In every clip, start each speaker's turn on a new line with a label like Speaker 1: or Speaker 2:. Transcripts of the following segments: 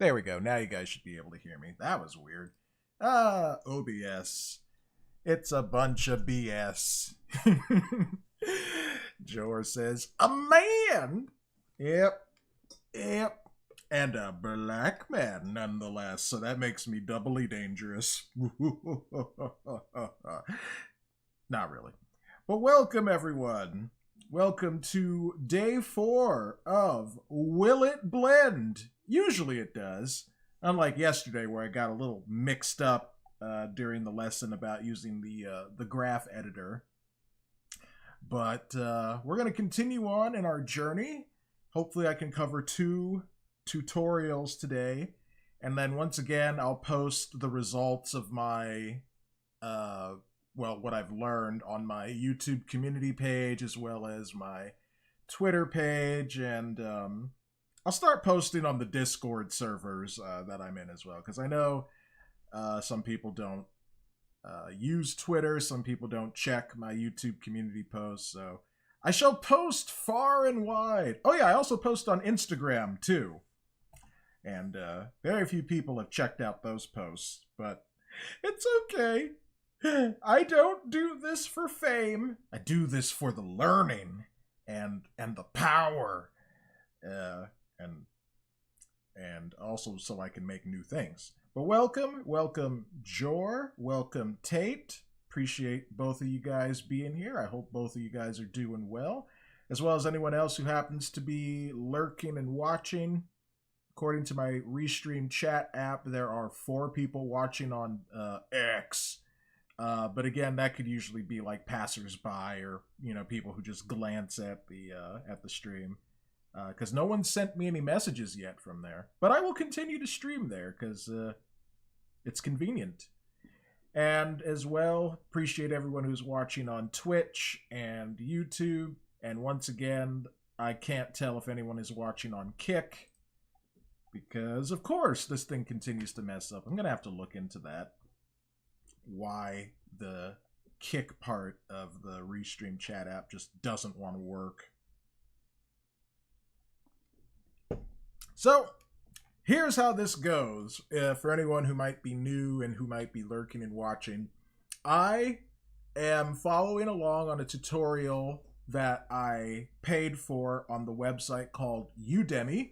Speaker 1: There we go. Now you guys should be able to hear me. That was weird. OBS. It's a bunch of BS. Jor says, a man! Yep. And a black man, nonetheless. So that makes me doubly dangerous. Not really. But welcome, everyone. Welcome to day 4 of Will It Blend? Usually it does. Unlike yesterday where I got a little mixed up during the lesson about using the graph editor. But we're going to continue on in our journey. Hopefully I can cover 2 tutorials today. And then once again, I'll post the results of my, what I've learned on my YouTube community page as well as my Twitter page. And I'll start posting on the Discord servers that I'm in as well. Because I know some people don't use Twitter. Some people don't check my YouTube community posts. So I shall post far and wide. Oh yeah, I also post on Instagram too. And very few people have checked out those posts. But it's okay. I don't do this for fame. I do this for the learning and the power. And also so I can make new things. But welcome Jor, welcome Tate. Appreciate both of you guys being here. I hope both of you guys are doing well, as well as anyone else who happens to be lurking and watching. According to my Restream chat app, there are 4 people watching on X. But again, that could usually be like passersby or people who just glance at the stream. Because no one sent me any messages yet from there. But I will continue to stream there because it's convenient. And as well, appreciate everyone who's watching on Twitch and YouTube. And once again, I can't tell if anyone is watching on Kick. Because, of course, this thing continues to mess up. I'm going to have to look into that. Why the Kick part of the Restream chat app just doesn't want to work. So, here's how this goes. For anyone who might be new and who might be lurking and watching, I am following along on a tutorial that I paid for on the website called Udemy.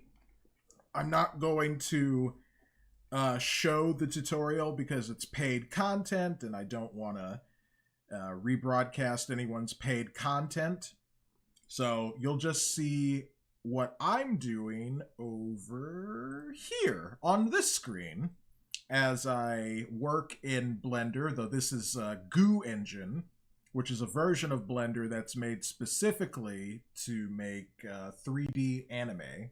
Speaker 1: I'm not going to show the tutorial because it's paid content and I don't want to rebroadcast anyone's paid content. So, you'll just see what I'm doing over here on this screen as I work in Blender, though this is a Goo engine, which is a version of Blender that's made specifically to make 3D anime.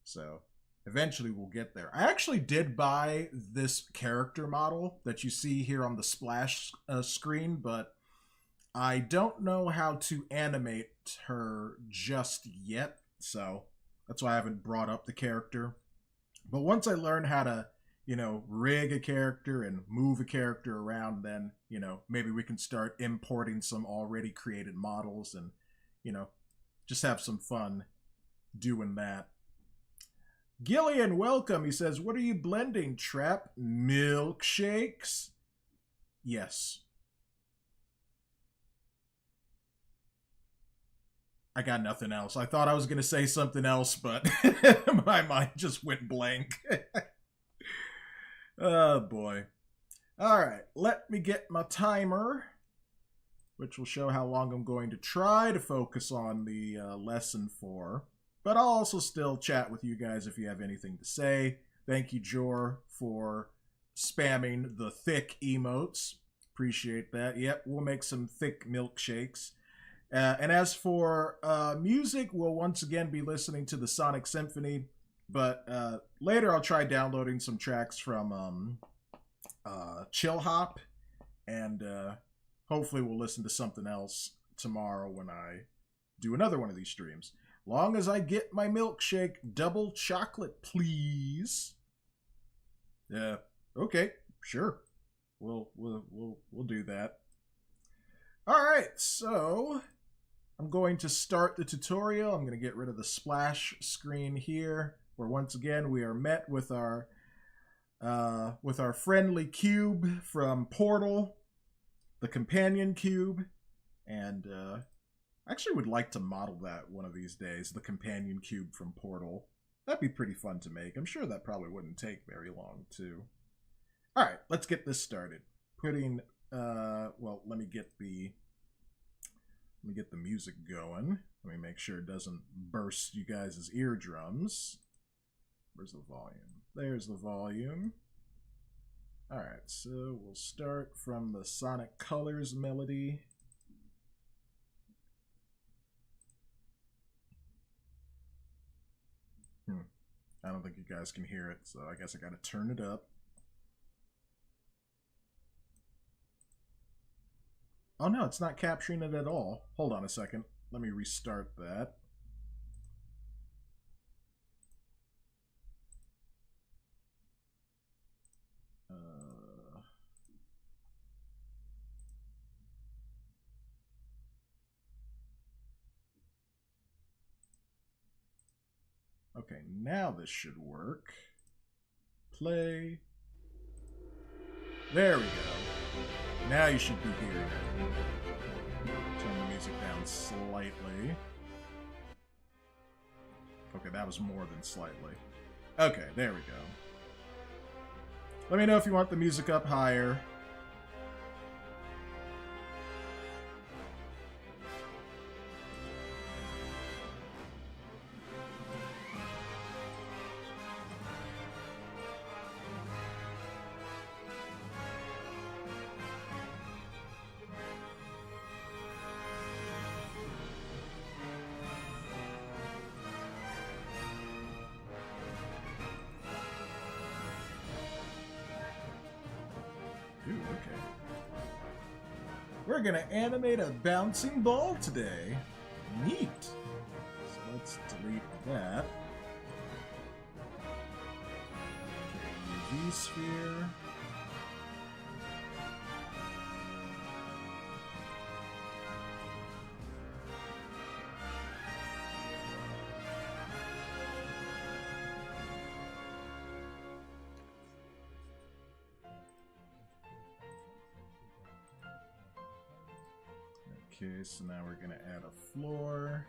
Speaker 1: So eventually we'll get there. I actually did buy this character model that you see here on the splash screen, but I don't know how to animate her just yet. So that's why I haven't brought up the character. But once I learn how to, rig a character and move a character around, then, maybe we can start importing some already created models and, just have some fun doing that. Gillian, welcome. He says, what are you blending, Trapp? Milkshakes? Yes. I got nothing else. I thought I was going to say something else, but my mind just went blank. Oh, boy. All right, let me get my timer, which will show how long I'm going to try to focus on the lesson for. But I'll also still chat with you guys if you have anything to say. Thank you, Jor, for spamming the thick emotes. Appreciate that. Yep, we'll make some thick milkshakes. And as for music, we'll once again be listening to the Sonic Symphony, but later I'll try downloading some tracks from Chill Hop, and hopefully we'll listen to something else tomorrow when I do another one of these streams. Long as I get my milkshake double chocolate, please. Yeah, okay, sure. We'll do that. All right, so I'm going to start the tutorial. I'm going to get rid of the splash screen here. where once again we are met with our friendly cube from Portal, the companion cube, and I actually would like to model that one of these days, the companion cube from Portal. That'd be pretty fun to make. I'm sure that probably wouldn't take very long, too. All right, let's get this started. Putting, well, let me get the music going. Let me make sure it doesn't burst you guys' eardrums. Where's the volume? There's the volume. All right, so we'll start from the Sonic Colors melody. I don't think you guys can hear it, so I guess I gotta turn it up. Oh no, it's not capturing it at all. Hold on a second. Let me restart that. Okay, now this should work. Play. There we go. Now you should be hearing it. Turn the music down slightly. Okay, that was more than slightly. Okay, there we go. Let me know if you want the music up higher. Ooh, okay. We're gonna animate a bouncing ball today. Neat. So let's delete that. Okay, UV sphere. Okay, so now we're going to add a floor.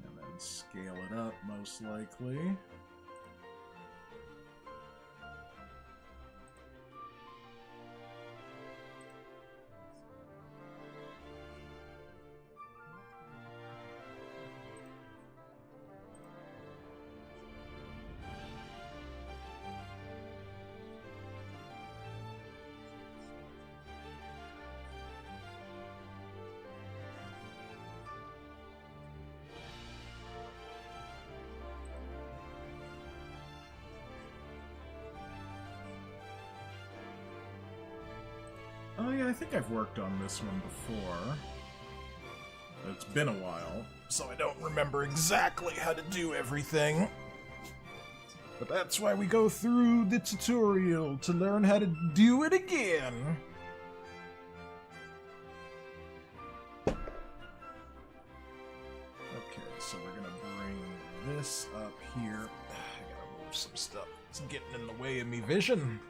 Speaker 1: And then scale it up, most likely. Oh yeah, I think I've worked on this one before. It's been a while, so I don't remember exactly how to do everything. But that's why we go through the tutorial, to learn how to do it again. Okay, so we're gonna bring this up here. I gotta move some stuff. It's getting in the way of me vision.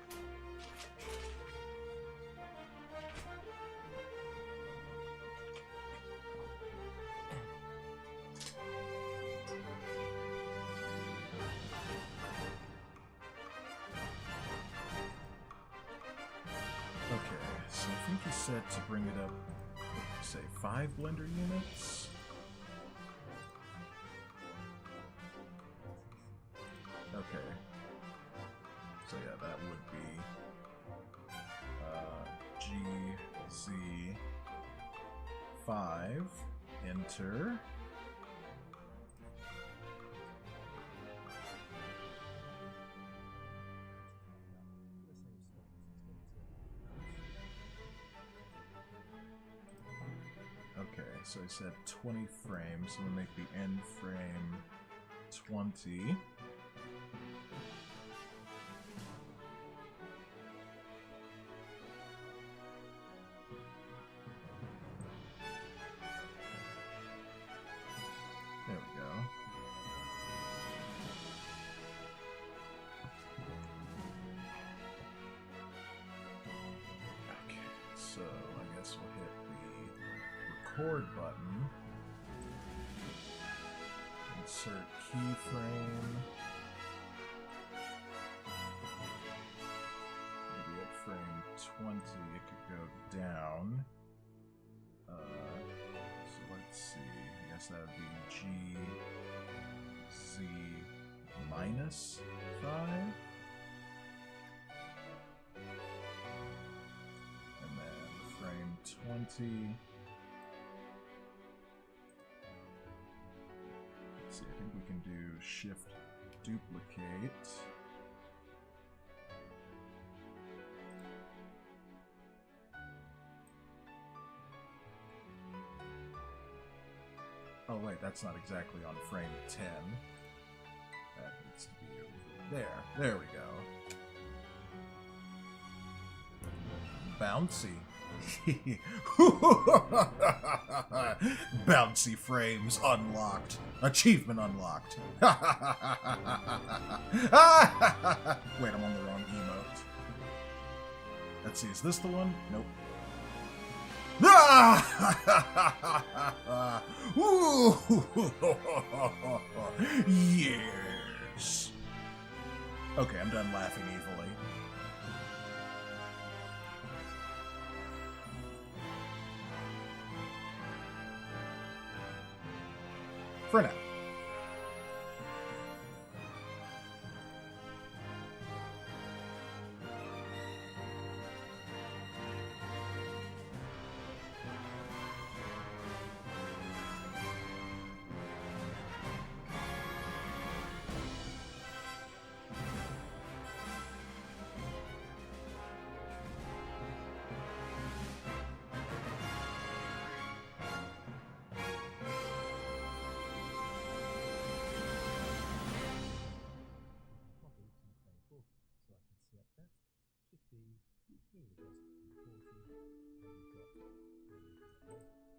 Speaker 1: Set to bring it up, say 5 blender units. Okay. So yeah, that would be GZ5. Enter. So I said 20 frames, so we'll make the end frame 20. record button. Insert keyframe. Maybe at frame 20 it could go down. So let's see. I guess that would be GZ minus 5. And then frame 20. Let's see, I think we can do shift duplicate. Oh wait, that's not exactly on frame 10. That needs to be over there. There we go. Bouncy. Bouncy frames unlocked. Achievement unlocked. Wait, I'm on the wrong emote. Let's see, is this the one? Nope. Yes. Okay, I'm done laughing evilly. For now.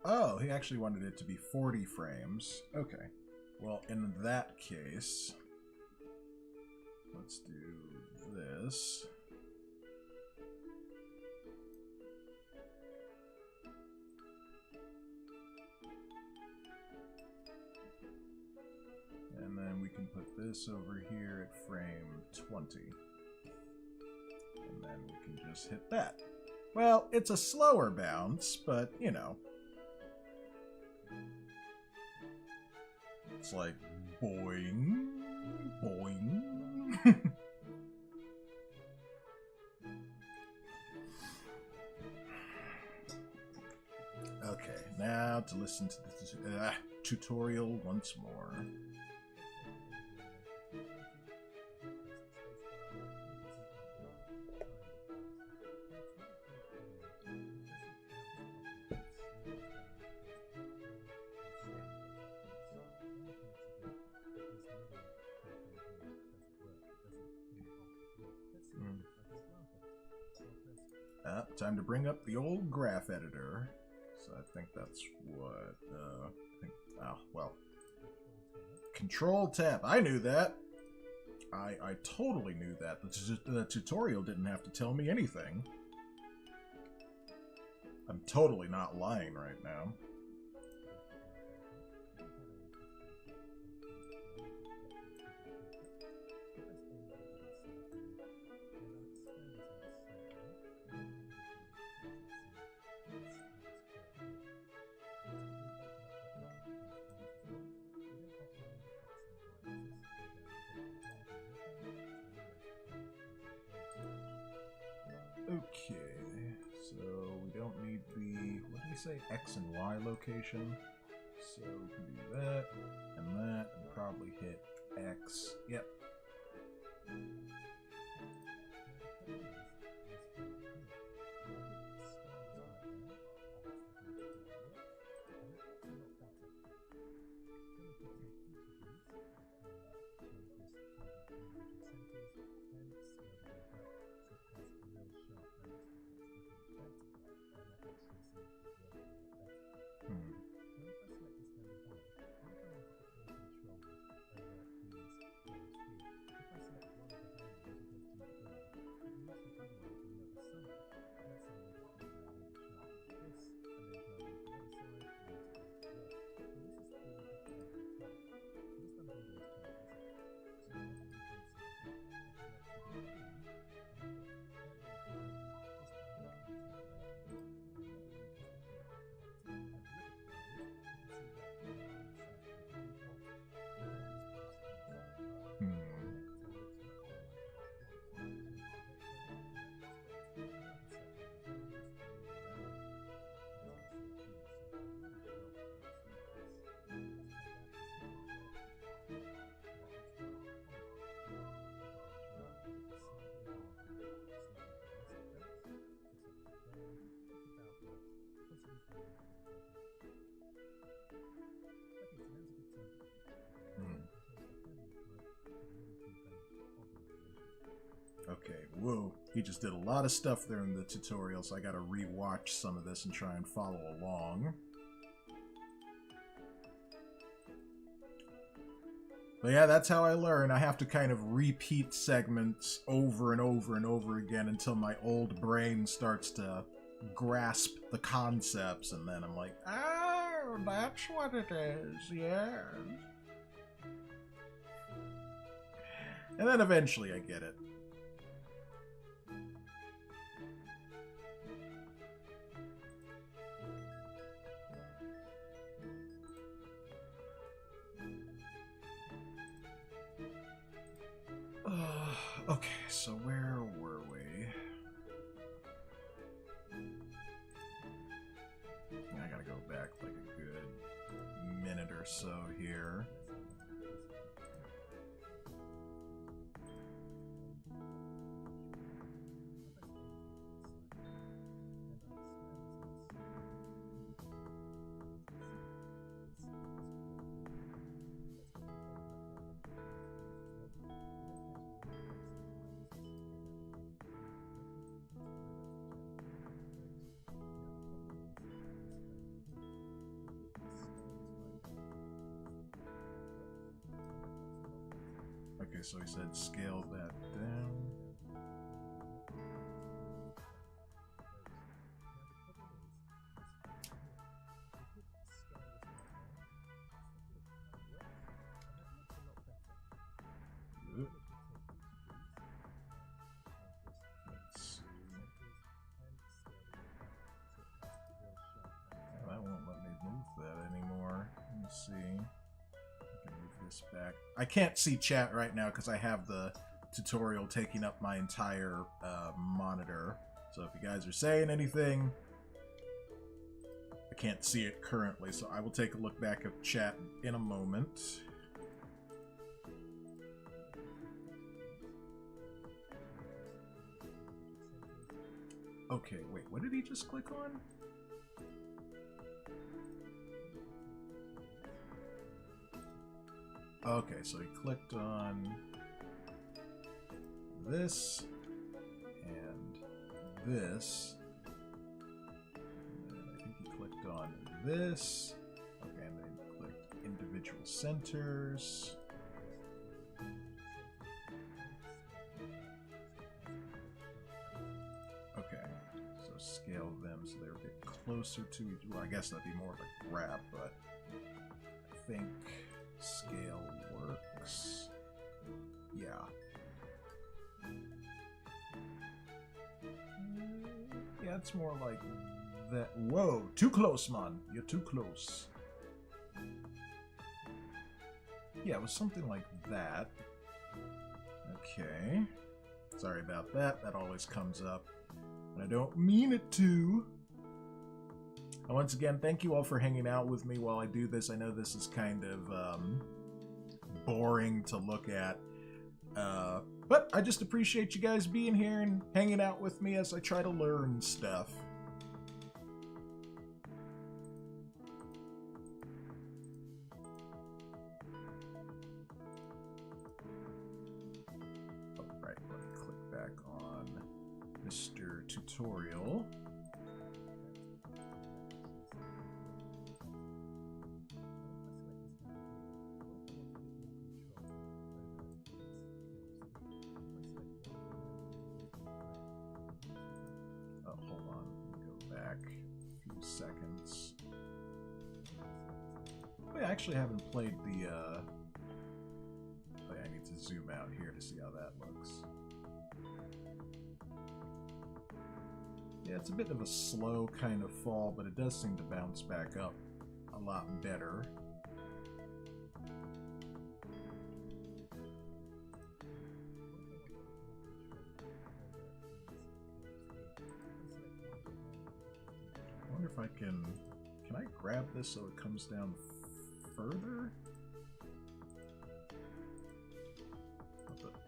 Speaker 1: Oh, he actually wanted it to be 40 frames. Okay. Well, in that case, let's do this. And then we can put this over here at frame 20. And then we can just hit that. Well, it's a slower bounce, but, you know. It's like, boing, boing. Okay, now to listen to the tutorial once more. Time to bring up the old graph editor. So I think that's what, well. Control tab. I knew that. I totally knew that. The tutorial didn't have to tell me anything. I'm totally not lying right now. Okay, so we don't need the, what did we say, X and Y location. So we can do that, and probably hit X. Yep. Okay, whoa. He just did a lot of stuff there in the tutorial, so I gotta re-watch some of this and try and follow along. But yeah, that's how I learn. I have to kind of repeat segments over and over and over again until my old brain starts to grasp the concepts, and then I'm like, oh, that's what it is, yes. And then eventually I get it. Okay, so where were we? I gotta go back like a good minute or so here. Okay, so he said scale that down. Oop. Let's see. Oh, that won't let me move that anymore. Let me see. This back. I can't see chat right now because I have the tutorial taking up my entire monitor. So if you guys are saying anything, I can't see it currently. So I will take a look back at chat in a moment. Okay, wait, what did he just click on? Okay, so he clicked on this and this. And then I think he clicked on this. Okay, and then he clicked individual centers. Okay, so scale them so they're a bit closer to each other. Well, I guess that'd be more of a grab, but I think scale works. Yeah. Yeah, it's more like that. Whoa, too close, man. You're too close. Yeah, it was something like that. Okay. Sorry about that. That always comes up. And I don't mean it to. And once again, thank you all for hanging out with me while I do this. I know this is kind of boring to look at. But I just appreciate you guys being here and hanging out with me as I try to learn stuff. Alright, let me click back on Mr. Tutorial. Seconds. I actually haven't played the oh, yeah, I need to zoom out here to see how that looks. Yeah, it's a bit of a slow kind of fall, but it does seem to bounce back up a lot better. If I can I grab this so it comes down further?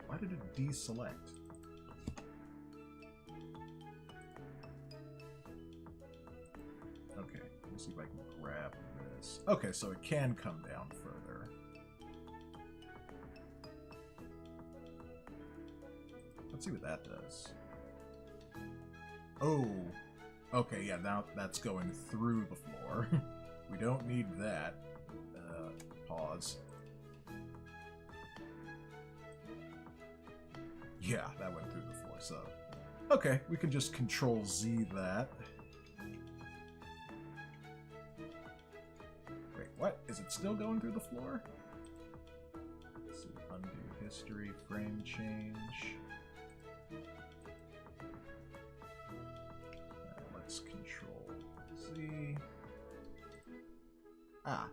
Speaker 1: Why did it deselect? Okay, me see if I can grab this. Okay, so it can come down further. Let's see what that does. Oh, okay, yeah, now that's going through the floor. We don't need that. Pause. Yeah, that went through the floor, so... Okay, we can just Control-Z that. Wait, what? Is it still going through the floor? Let's see, undo history, frame change. Let's Control-Z. Ah,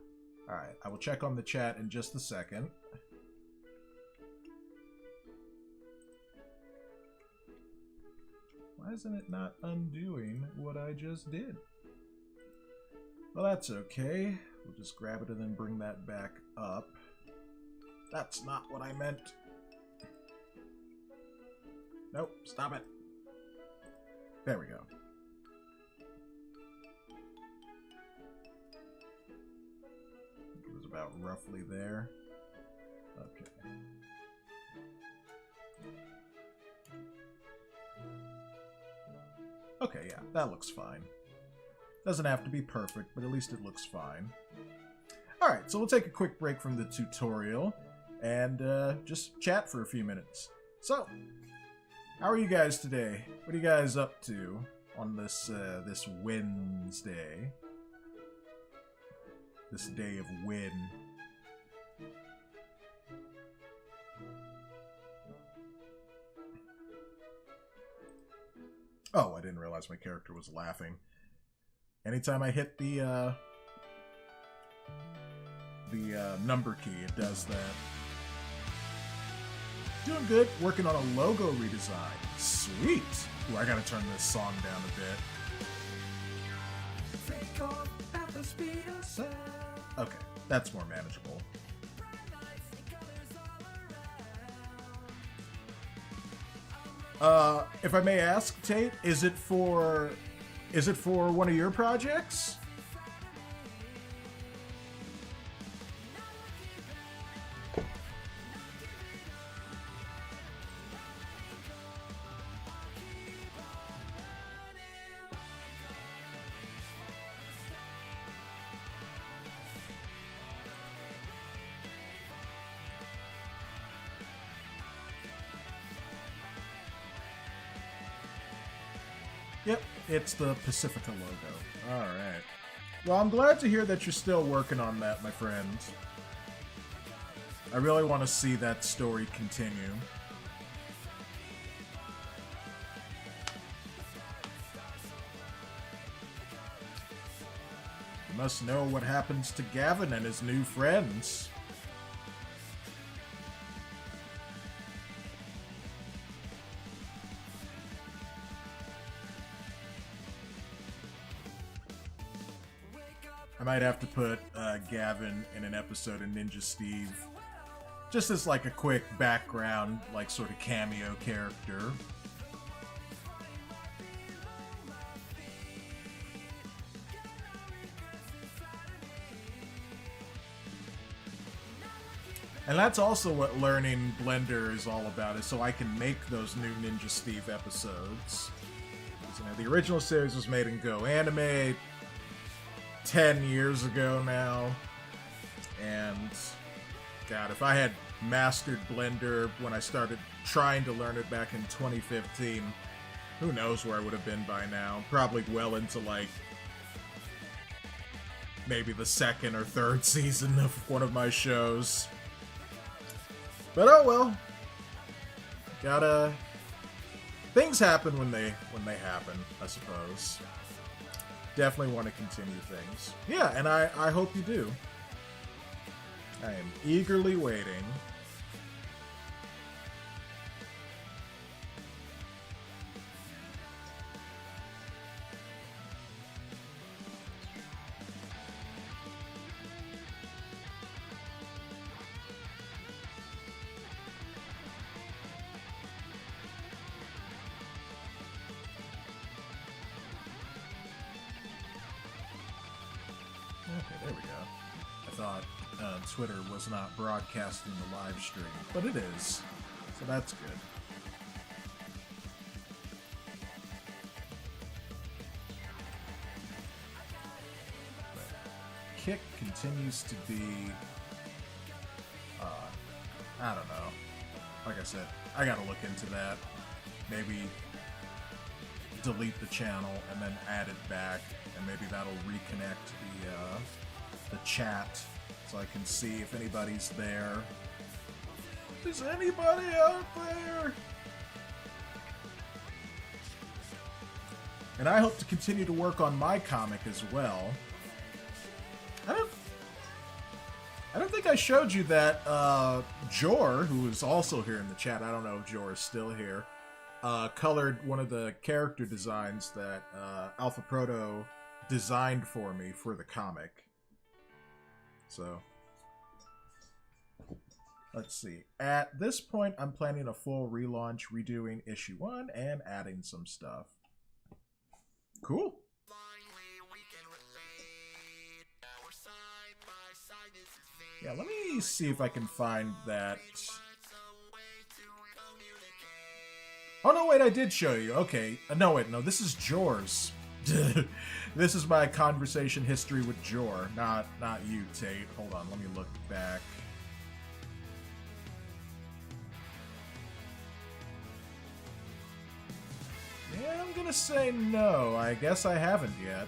Speaker 1: alright. I will check on the chat in just a second. Why isn't it not undoing what I just did? Well, that's okay. We'll just grab it and then bring that back up. That's not what I meant. Nope, stop it. There we go. It was about roughly there. Okay. Okay, yeah, that looks fine. Doesn't have to be perfect, but at least it looks fine. Alright, so we'll take a quick break from the tutorial and just chat for a few minutes. So, how are you guys today? What are you guys up to on this this Wednesday? This day of win. Oh, I didn't realize my character was laughing. Anytime I hit the number key, it does that. Doing good. Working on a logo redesign. Sweet. Ooh, I gotta turn this song down a bit. Okay, that's more manageable. If I may ask, Tate, is it for one of your projects? Yep, it's the Pacifica logo. Alright. Well, I'm glad to hear that you're still working on that, my friend. I really want to see that story continue. You must know what happens to Gavin and his new friends. I might have to put Gavin in an episode of Ninja Steve. Just as like a quick background, like sort of cameo character. And that's also what learning Blender is all about, is so I can make those new Ninja Steve episodes. You know, the original series was made in Go Animate 10 years ago now, and God, if I had mastered Blender when I started trying to learn it back in 2015, who knows where I would have been by now. Probably well into like maybe the second or third season of one of my shows. But oh well. Gotta... Things happen when they happen, I suppose. Definitely want to continue things. Yeah, and I hope you do. I am eagerly waiting. Okay, there we go. I thought Twitter was not broadcasting the live stream, but it is. So that's good. But Kick continues to be... I don't know. Like I said, I gotta look into that. Maybe delete the channel and then add it back, and maybe that'll reconnect the chat so I can see if anybody's there. Is anybody out there? And I hope to continue to work on my comic as well. I don't think I showed you that Jor, who is also here in the chat, I don't know if Jor is still here, colored one of the character designs that Alpha Proto designed for me for the comic. So, let's see. At this point, I'm planning a full relaunch, redoing issue 1 and adding some stuff. Cool. Yeah, let me see if I can find that. Oh, no, wait, I did show you. Okay. No, wait, no, this is Jor's. This is my conversation history with Jor, not you, Tate. Hold on, let me look back. Yeah, I'm gonna say no. I guess I haven't yet.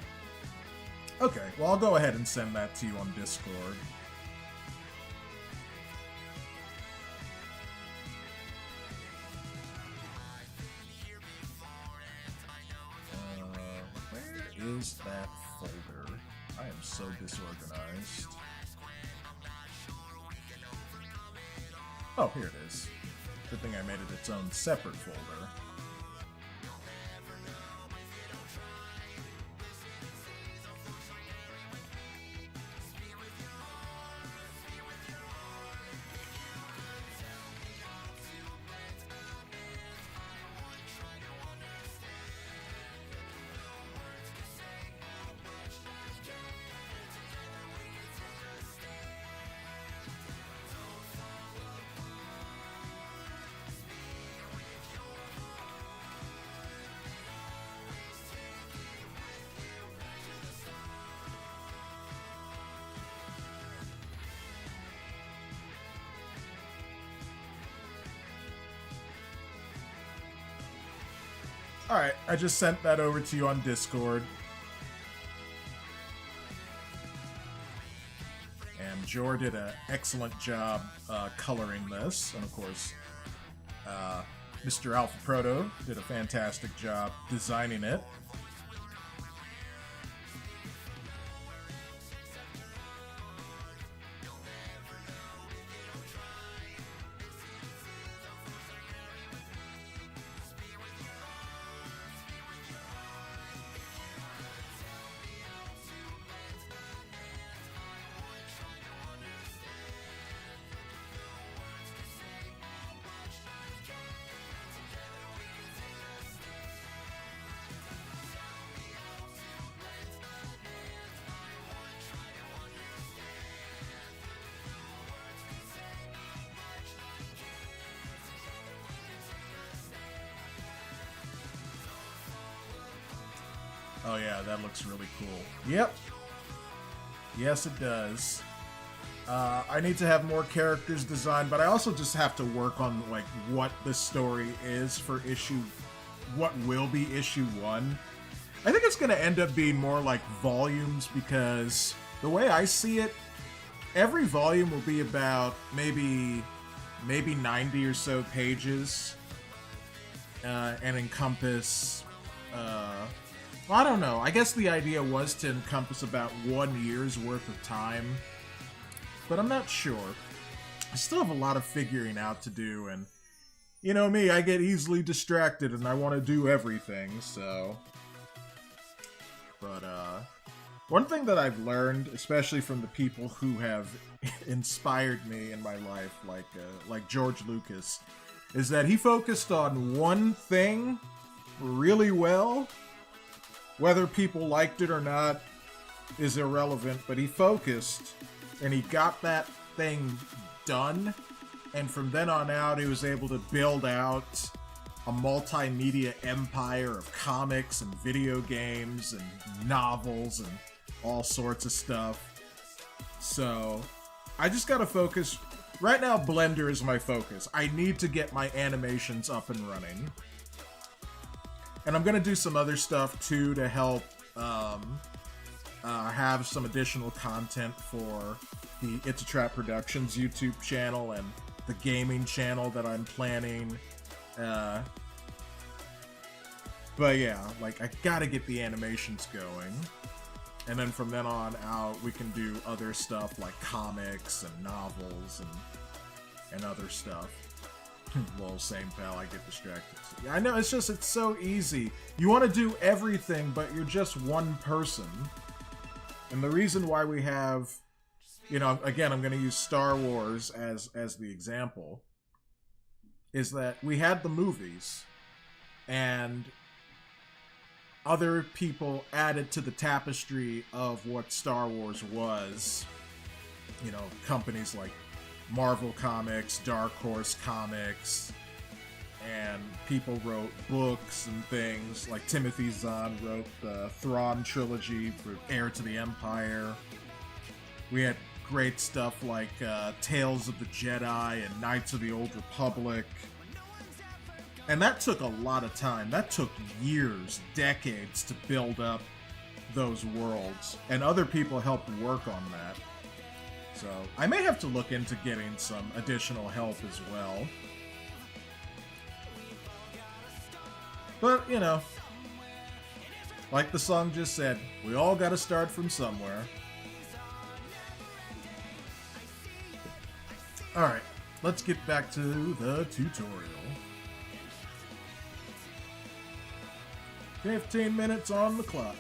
Speaker 1: Okay, well, I'll go ahead and send that to you on Discord. Where is that folder? I am so disorganized. Oh, here it is. Good thing I made it its own separate folder. Alright, I just sent that over to you on Discord. And Jor did an excellent job coloring this. And of course, Mr. Alpha Proto did a fantastic job designing it. Oh yeah, that looks really cool. Yep. Yes, it does. I need to have more characters designed, but I also just have to work on like what the story is for what will be issue 1. I think it's going to end up being more like volumes, because the way I see it, every volume will be about maybe 90 or so pages, and encompass, I don't know. I guess the idea was to encompass about 1 year's worth of time, but I'm not sure. I still have a lot of figuring out to do, and you know me, I get easily distracted and I want to do everything, so... But, one thing that I've learned, especially from the people who have inspired me in my life, like George Lucas, is that he focused on one thing really well. Whether people liked it or not, is irrelevant, but he focused and he got that thing done. And from then on out, he was able to build out a multimedia empire of comics and video games and novels and all sorts of stuff. So I just gotta focus. Right now, Blender is my focus. I need to get my animations up and running. And I'm gonna do some other stuff too to help have some additional content for the It's a Trap Productions YouTube channel and the gaming channel that I'm planning. But yeah, like, I gotta get the animations going. And then from then on out, we can do other stuff like comics and novels and other stuff. Well, same pal, I get distracted. Yeah, I know, it's so easy. You want to do everything, but you're just one person. And the reason why we have, you know, again, I'm going to use Star Wars as the example, is that we had the movies, and other people added to the tapestry of what Star Wars was. You know, companies like Marvel Comics, Dark Horse Comics, and people wrote books and things, like Timothy Zahn wrote the Thrawn trilogy for Heir to the Empire. We had great stuff like Tales of the Jedi and Knights of the Old Republic. And that took a lot of time. That took years, decades to build up those worlds. And other people helped work on that. So I may have to look into getting some additional help as well. But, you know, like the song just said, we all gotta start from somewhere. Alright, let's get back to the tutorial. 15 minutes on the clock.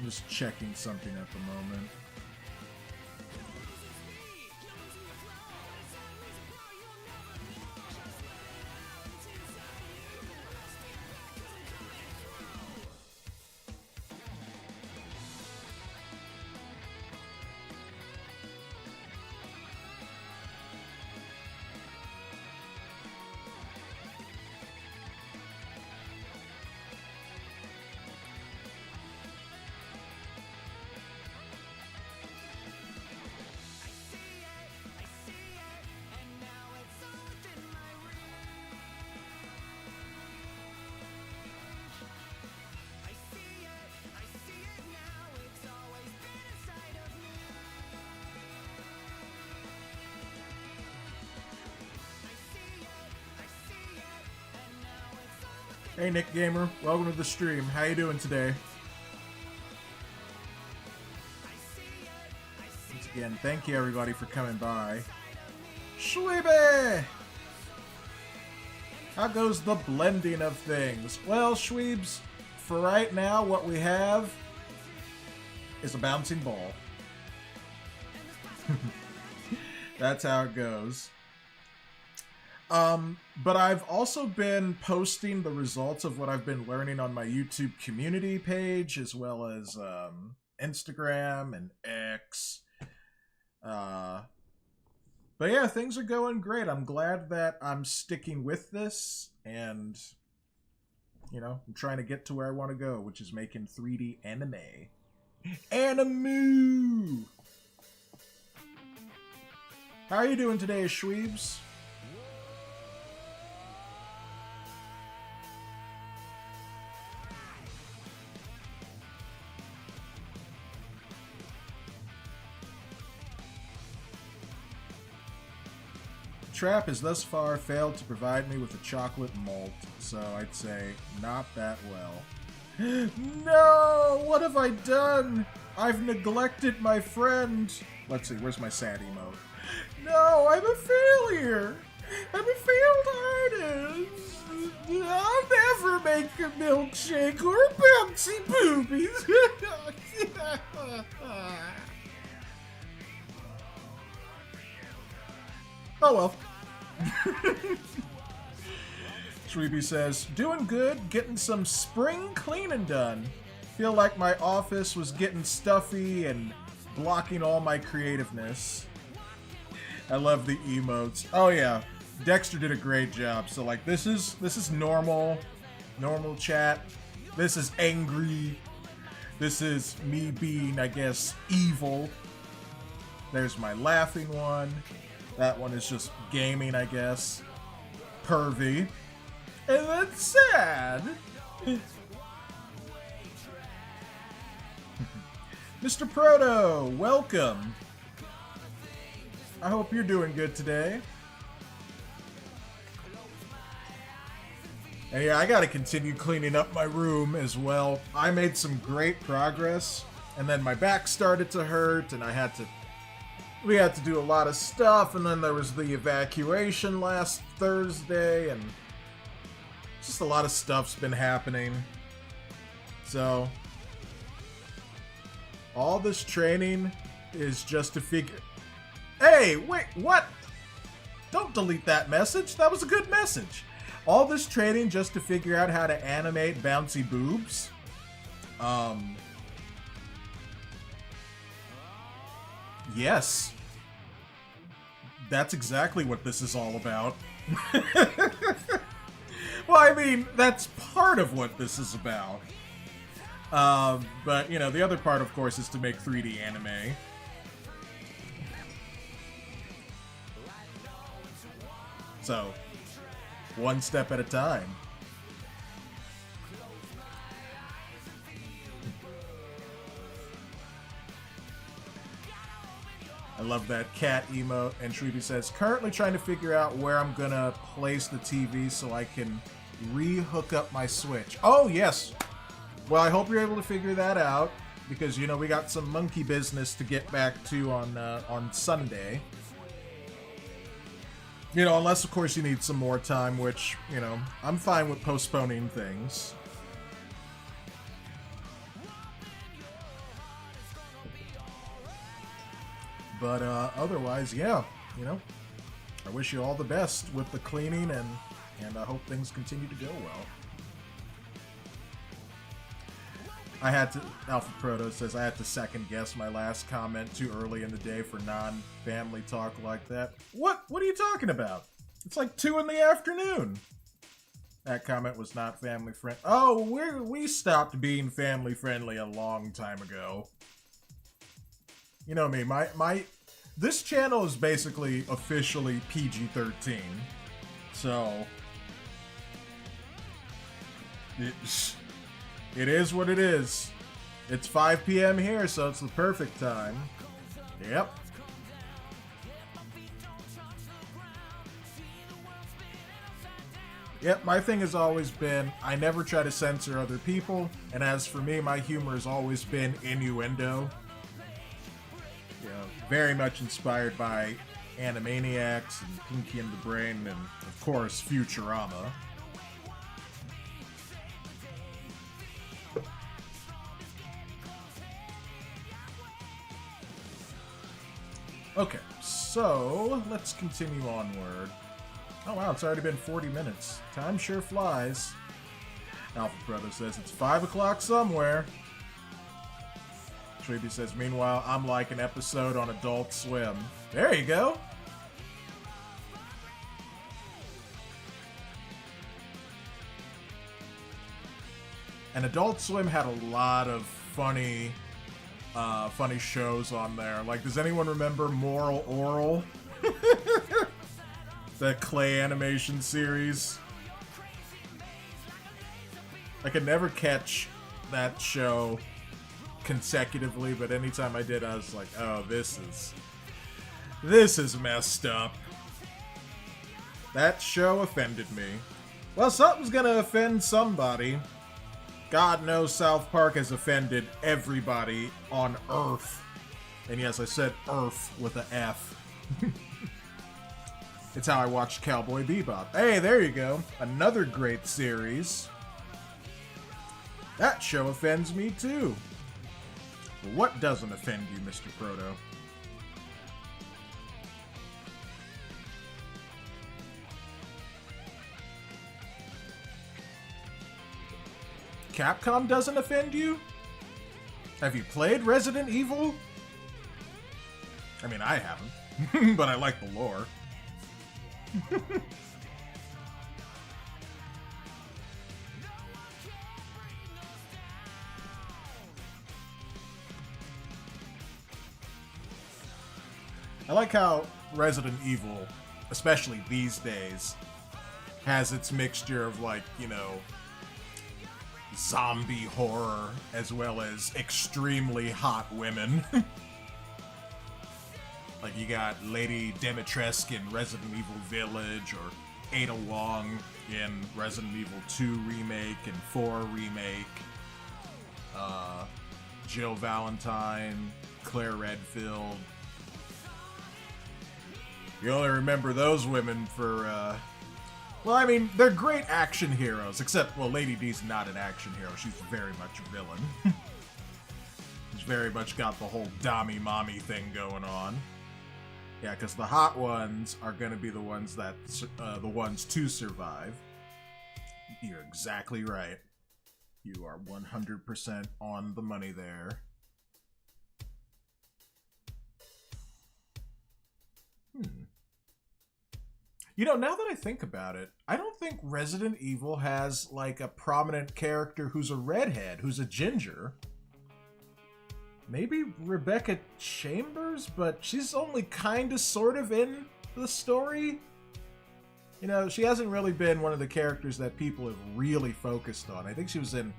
Speaker 1: I'm just checking something at the moment. Hey Nick Gamer, welcome to the stream. How you doing today? Once again, thank you everybody for coming by. Shweeby! How goes the blending of things? Well, Shweebs, for right now, what we have is a bouncing ball. That's how it goes. But I've also been posting the results of what I've been learning on my YouTube community page, as well as Instagram and X. But yeah, things are going great. I'm glad that I'm sticking with this, and you know, I'm trying to get to where I want to go, which is making 3D anime. Animu! How are you doing today, Schweebs? Trapp has thus far failed to provide me with a chocolate malt, so I'd say not that well. No! What have I done? I've neglected my friend. Let's see, where's my sad emote? No, I'm a failure! I'm a failed artist! I'll never make a milkshake or bouncy boobies! Oh well. Shweeby says, doing good, getting some spring cleaning done. Feel like my office was getting stuffy and blocking all my creativeness. I love the emotes. Oh yeah, Dexter did a great job. So like this is normal chat. This is angry. This is me being, I guess, evil. There's my laughing one. That one is just gaming, I guess. Pervy. And then sad. Mr. Proto, welcome. I hope you're doing good today. And yeah, I gotta continue cleaning up my room as well. I made some great progress, and then my back started to hurt, and we had to do a lot of stuff, and then there was the evacuation last Thursday, and just a lot of stuff's been happening. So, all this training is just to figure... Hey, wait, what? Don't delete that message. That was a good message. All this training just to figure out how to animate bouncy boobs. Yes. That's exactly what this is all about. Well, I mean, that's part of what this is about. But, you know, the other part, of course, is to make 3D anime. So, one step at a time. I love that cat emote. And Shreeby says, currently trying to figure out where I'm gonna place the TV so I can re-hook up my Switch. Oh, yes! Well, I hope you're able to figure that out, because, you know, we got some monkey business to get back to on Sunday. You know, unless, of course, you need some more time, which, you know, I'm fine with postponing things. But otherwise, yeah, you know, I wish you all the best with the cleaning, and I hope things continue to go well. I had to, Alpha Proto says, I had to second guess my last comment too early in the day for non-family talk like that. What are you talking about? It's like 2 in the afternoon. That comment was not family friendly. Oh, we stopped being family friendly a long time ago. You know me, this channel is basically officially PG-13. So, it is what it is. It's 5 p.m. here, so it's the perfect time. Yep. Yep, my thing has always been, I never try to censor other people, and as for me, my humor has always been innuendo. You know, very much inspired by Animaniacs and Pinky and the Brain, and of course, Futurama. Okay, so let's continue onward. Oh wow, it's already been 40 minutes. Time sure flies. Alpha Brother says it's 5 o'clock somewhere. Treeby says, meanwhile, I'm like an episode on Adult Swim. There you go. And Adult Swim had a lot of funny shows on there. Like, does anyone remember Moral Oral? The clay animation series. I could never catch that show consecutively, but anytime I did, I was like, oh, this is messed up. That show offended me. Well, something's gonna offend somebody. God knows South Park has offended everybody on Earth. And yes, I said Earth with an F. It's how I watched Cowboy Bebop. Hey, there you go. Another great series. That show offends me too. But what doesn't offend you, Mr. Proto? Capcom doesn't offend you? Have you played Resident Evil? I mean, I haven't, but I like the lore. I like how Resident Evil, especially these days, has its mixture of, like, you know, zombie horror as well as extremely hot women. Like, you got Lady Dimitrescu in Resident Evil Village, or Ada Wong in Resident Evil 2 Remake and 4 Remake, Jill Valentine, Claire Redfield. You only remember those women for, well, I mean, they're great action heroes, except, well, Lady D's not an action hero. She's very much a villain. She's very much got the whole Dami-mommy thing going on. Yeah, because the hot ones are going to be the ones that, the ones to survive. You're exactly right. You are 100% on the money there. You know, now that I think about it, I don't think Resident Evil has, like, a prominent character who's a redhead, who's a ginger. Maybe Rebecca Chambers, but she's only kind of sort of in the story. You know, she hasn't really been one of the characters that people have really focused on. I think she was in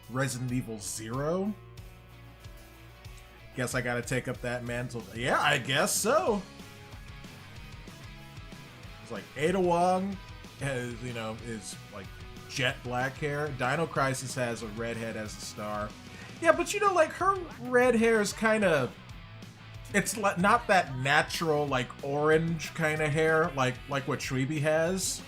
Speaker 1: Resident Evil 0. Guess I gotta take up that mantle. Yeah, I guess so. It's like Ada Wong has, you know, is like jet black hair. Dino Crisis has a redhead as a star. Yeah, but you know, like, her red hair is kind of, it's not that natural, like, orange kind of hair, like what Shreeby has.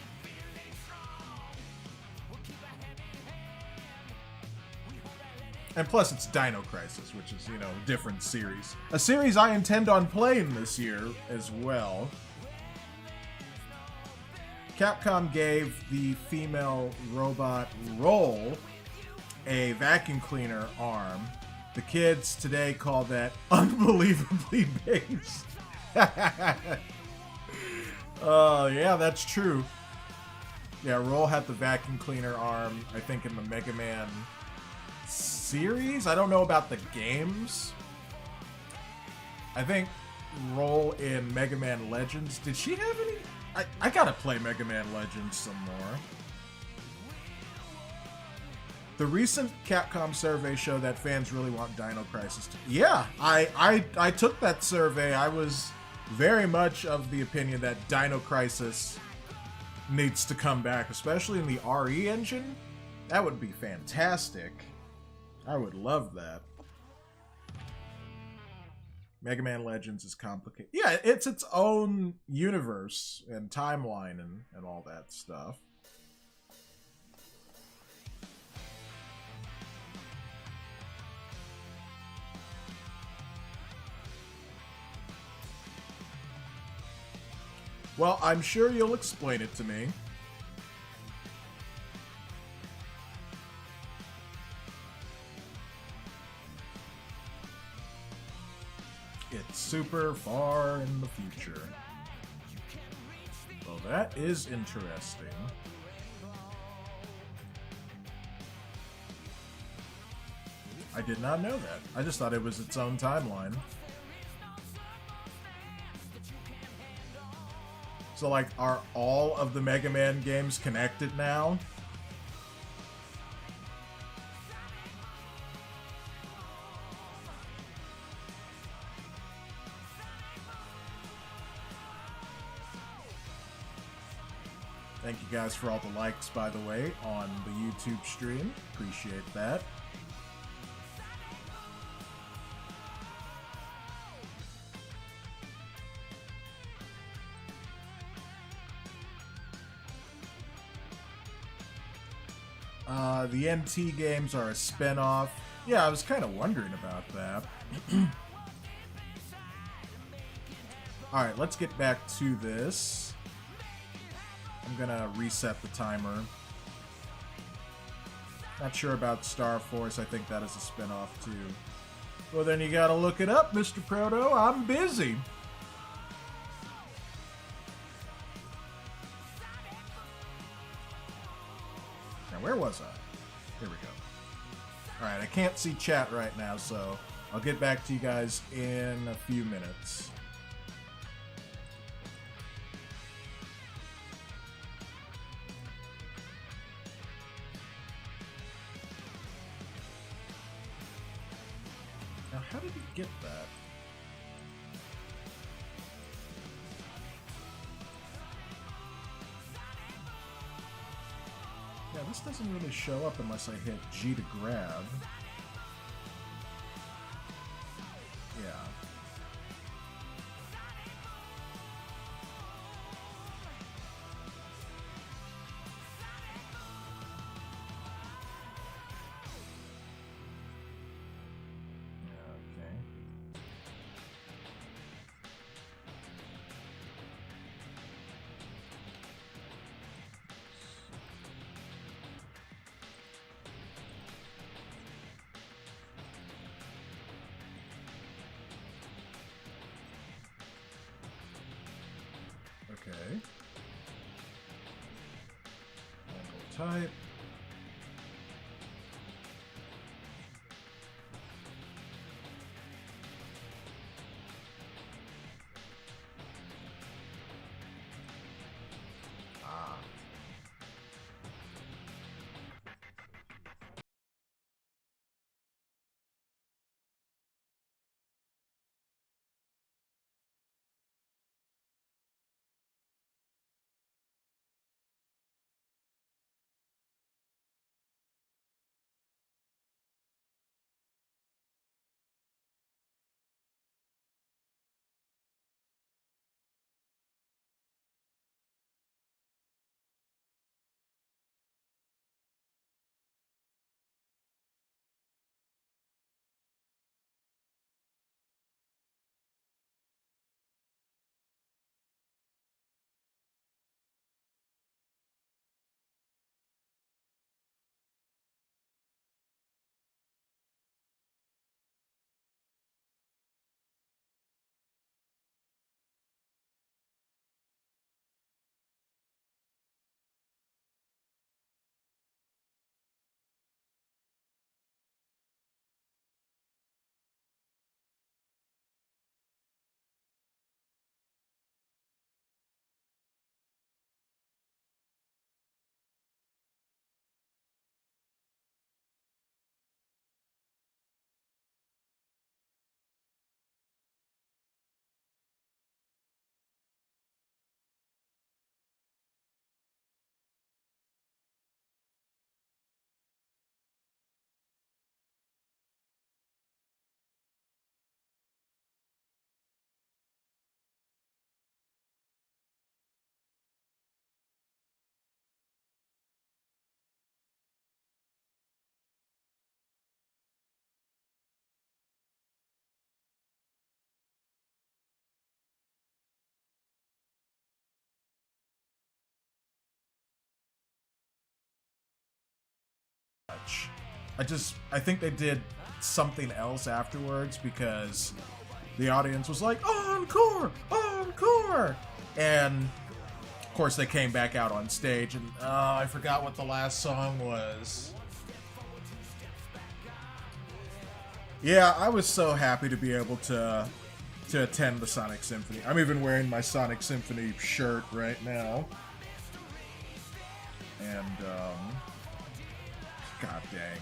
Speaker 1: And plus, it's Dino Crisis, which is, you know, a different series. A series I intend on playing this year as well. Capcom gave the female robot Roll a vacuum cleaner arm. The kids today call that unbelievably based. Oh, yeah, that's true. Yeah, Roll had the vacuum cleaner arm, I think, in the Mega Man series. I don't know about the games. I think Roll in Mega Man Legends. Did she have any? I gotta play Mega Man Legends some more. The recent Capcom survey showed that fans really want Dino Crisis to... Yeah, I took that survey. I was very much of the opinion that Dino Crisis needs to come back, especially in the RE engine. That would be fantastic. I would love that. Mega Man Legends is complicated. Yeah, it's its own universe and timeline and all that stuff. Well, I'm sure you'll explain it to me. It's super far in the future. Well, that is interesting. I did not know that. I just thought it was its own timeline. So, like, are all of the Mega Man games connected now? Thank you guys for all the likes, by the way, on the YouTube stream. Appreciate that. The NT games are a spin-off. Yeah, I was kind of wondering about that. Alright, let's get back to this. I'm gonna reset the timer. Not sure about Star Force. I think that is a spin-off too. Well, then you gotta look it up, Mr. Proto. I'm busy. Now, where was I? Here we go. Alright, I can't see chat right now, so I'll get back to you guys in a few minutes. Now, how did he get that? Yeah, this doesn't really show up unless I hit G to grab. Yeah. Okay. Handle type. much. I think they did something else afterwards because the audience was like, encore! Encore! And of course they came back out on stage and I forgot what the last song was. Yeah, I was so happy to be able to attend the Sonic Symphony. I'm even wearing my Sonic Symphony shirt right now. And, god dang.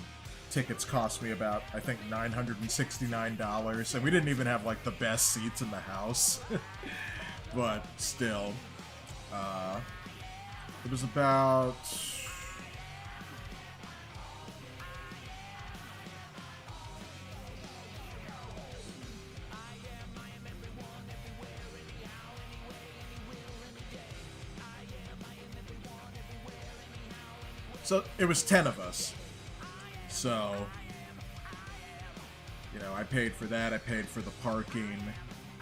Speaker 1: Tickets cost me about, I think, $969, and we didn't even have, like, the best seats in the house. But, still. It was about... So, it was 10 of us. So, you know, I paid for that, I paid for the parking,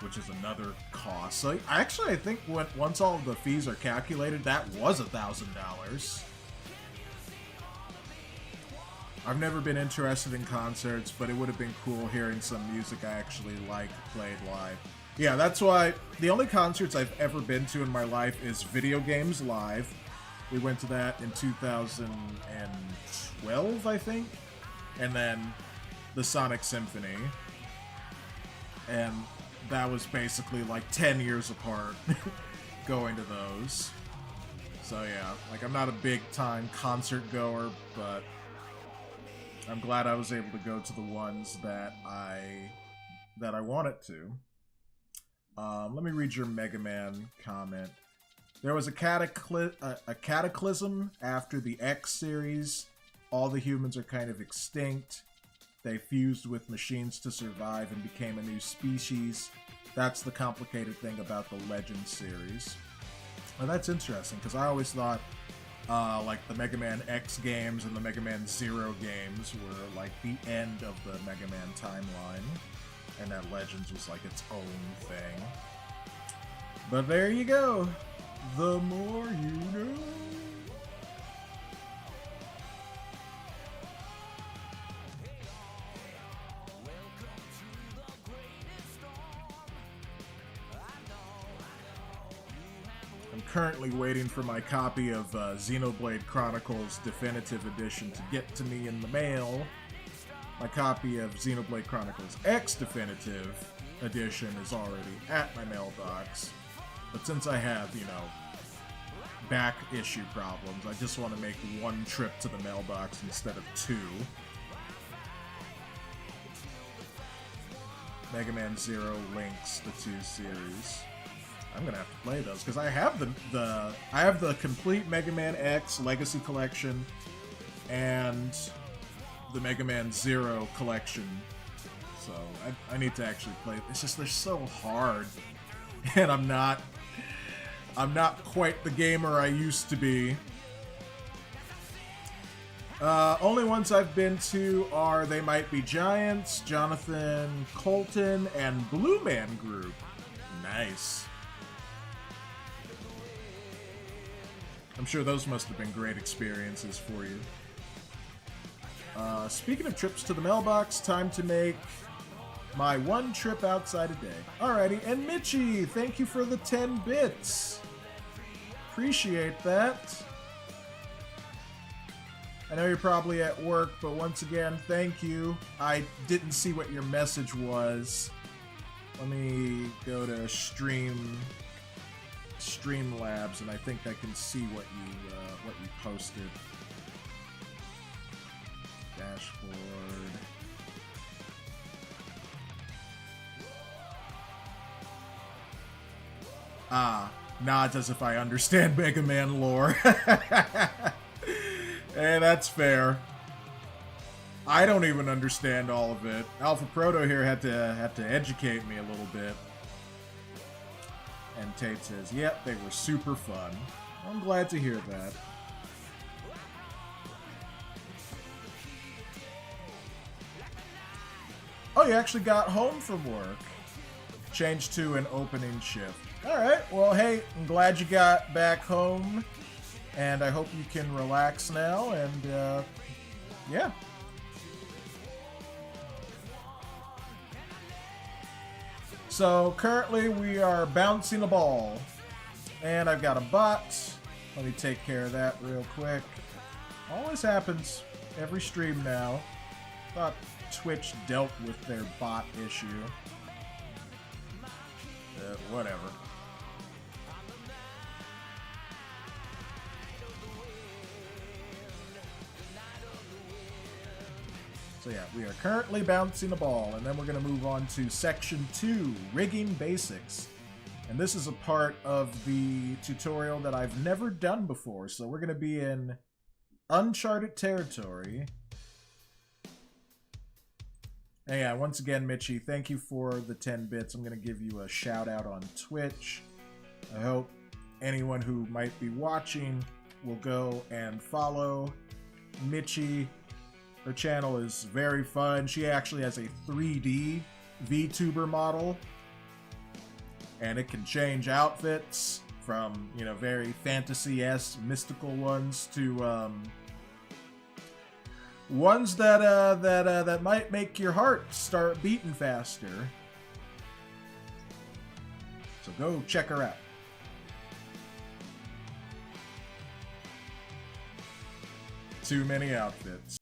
Speaker 1: which is another cost. So, I think once all of the fees are calculated, that was $1,000. I've never been interested in concerts, but it would have been cool hearing some music I actually like played live. Yeah, that's why the only concerts I've ever been to in my life is Video Games Live. We went to that in 2012, I think. And then the Sonic Symphony. And that was basically like 10 years apart going to those. So yeah, like I'm not a big time concert goer, but I'm glad I was able to go to the ones that I wanted to. Let me read your Mega Man comment. There was a cataclysm after the X series. All the humans are kind of extinct. They fused with machines to survive and became a new species. That's the complicated thing about the Legends series. Well, that's interesting, because I always thought like the Mega Man X games and the Mega Man Zero games were like the end of the Mega Man timeline, and that Legends was like its own thing. But there you go. The more you know. I'm currently waiting for my copy of Xenoblade Chronicles Definitive Edition to get to me in the mail. My copy of Xenoblade Chronicles X Definitive Edition is already at my mailbox. But since I have, you know, back issue problems, I just want to make one trip to the mailbox instead of two. Mega Man Zero links the two series. I'm gonna have to play those because I have the complete Mega Man X Legacy Collection and the Mega Man Zero Collection. So I need to actually play. It's just they're so hard, and I'm not quite the gamer I used to be. Only ones I've been to are They Might Be Giants, Jonathan Colton, and Blue Man Group. Nice. I'm sure those must have been great experiences for you. Speaking of trips to the mailbox, time to make my one trip outside a day. Alrighty, and Mitchie, thank you for the 10 bits. Appreciate that. I know you're probably at work, but once again, thank you. I didn't see what your message was. Let me go to Streamlabs, and I think I can see what you posted. Dashboard. Nods as if I understand Mega Man lore. Hey, that's fair. I don't even understand all of it. Alpha Proto here had to educate me a little bit. And Tate says, yep, they were super fun. I'm glad to hear that. Oh, you actually got home from work. Changed to an opening shift. Alright, well, hey, I'm glad you got back home. And I hope you can relax now and yeah. So currently we are bouncing a ball. And I've got a bot. Let me take care of that real quick. Always happens every stream now. Thought Twitch dealt with their bot issue. Whatever. So yeah, we are currently bouncing a ball, and then we're going to move on to Section 2, Rigging Basics. And this is a part of the tutorial that I've never done before, so we're going to be in uncharted territory. And yeah, once again, Mitchie, thank you for the 10 bits. I'm going to give you a shout out on Twitch. I hope anyone who might be watching will go and follow Mitchie. Her channel is very fun. She actually has a 3D VTuber model. And it can change outfits from, you know, very fantasy-esque, mystical ones to ones that might make your heart start beating faster. So go check her out. Too many outfits.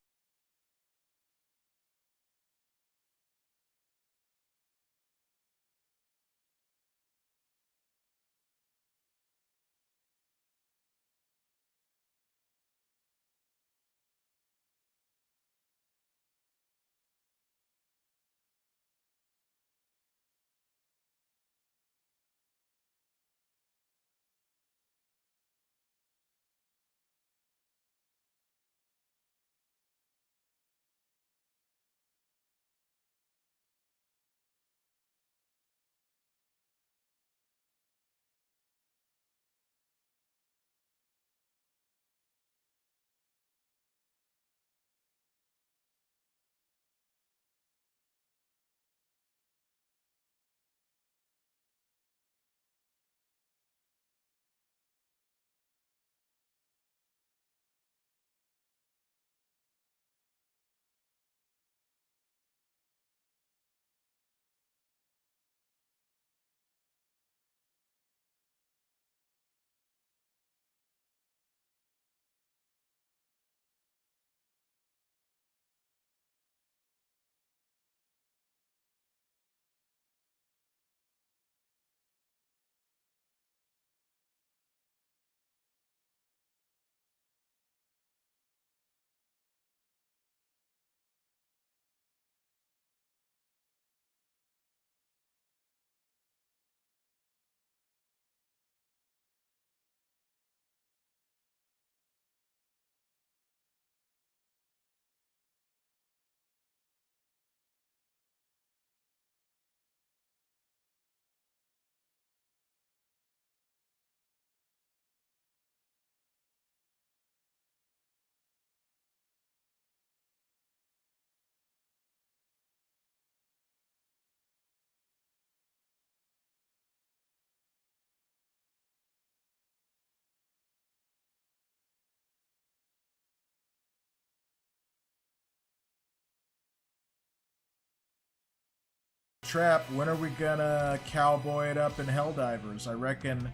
Speaker 1: Trap, when are we gonna cowboy it up in Helldivers? I reckon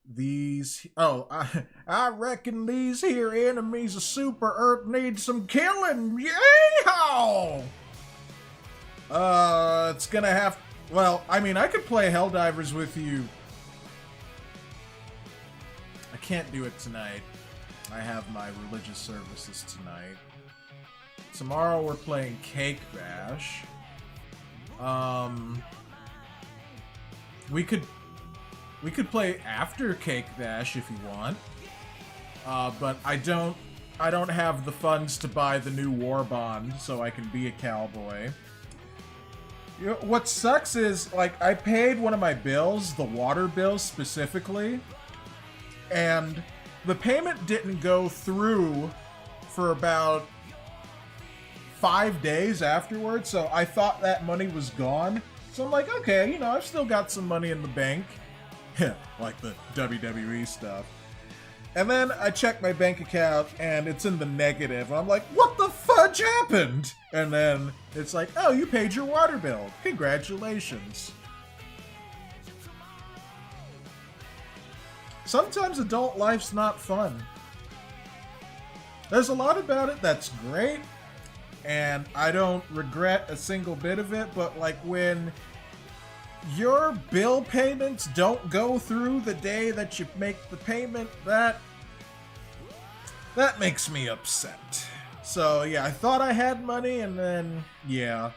Speaker 1: these... Oh, I reckon these here enemies of Super Earth need some killing! Yeehaw! It's gonna have... Well, I mean, I could play Helldivers with you. I can't do it tonight. I have my religious services tonight. Tomorrow we're playing Cake Bash. We could play after Cake Bash if you want. But I don't have the funds to buy the new war bond, so I can be a cowboy. You know, what sucks is, like, I paid one of my bills, the water bill specifically, and the payment didn't go through for about 5 days afterwards, so I thought that money was gone. So I'm like, okay, you know, I've still got some money in the bank. Like the WWE stuff. And then I check my bank account and it's in the negative. I'm like, what the fudge happened? And then it's like, oh, you paid your water bill. Congratulations. Sometimes adult life's not fun. There's a lot about it that's great, and I don't regret a single bit of it, but like when your bill payments don't go through the day that you make the payment, that makes me upset. So yeah, I thought I had money, and then, yeah.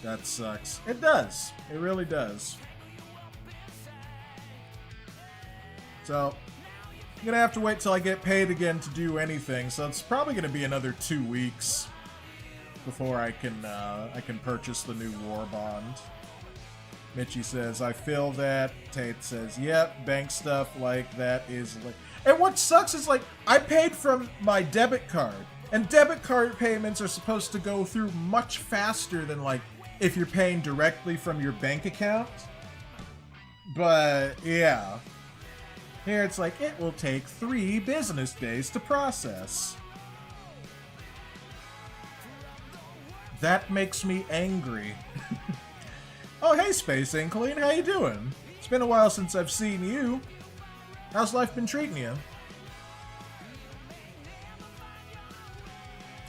Speaker 1: That sucks. It does. It really does. So, I'm gonna have to wait till I get paid again to do anything, so it's probably gonna be another 2 weeks before I can purchase the new war bond. Mitchie says, I feel that. Tate says, yep, bank stuff like that is like... And what sucks is, like, I paid from my debit card, and debit card payments are supposed to go through much faster than, like, if you're paying directly from your bank account. But, yeah. Here it's like, it will take 3 business days to process. That makes me angry. Oh, hey, Space Inkling, how you doing? It's been a while since I've seen you. How's life been treating you?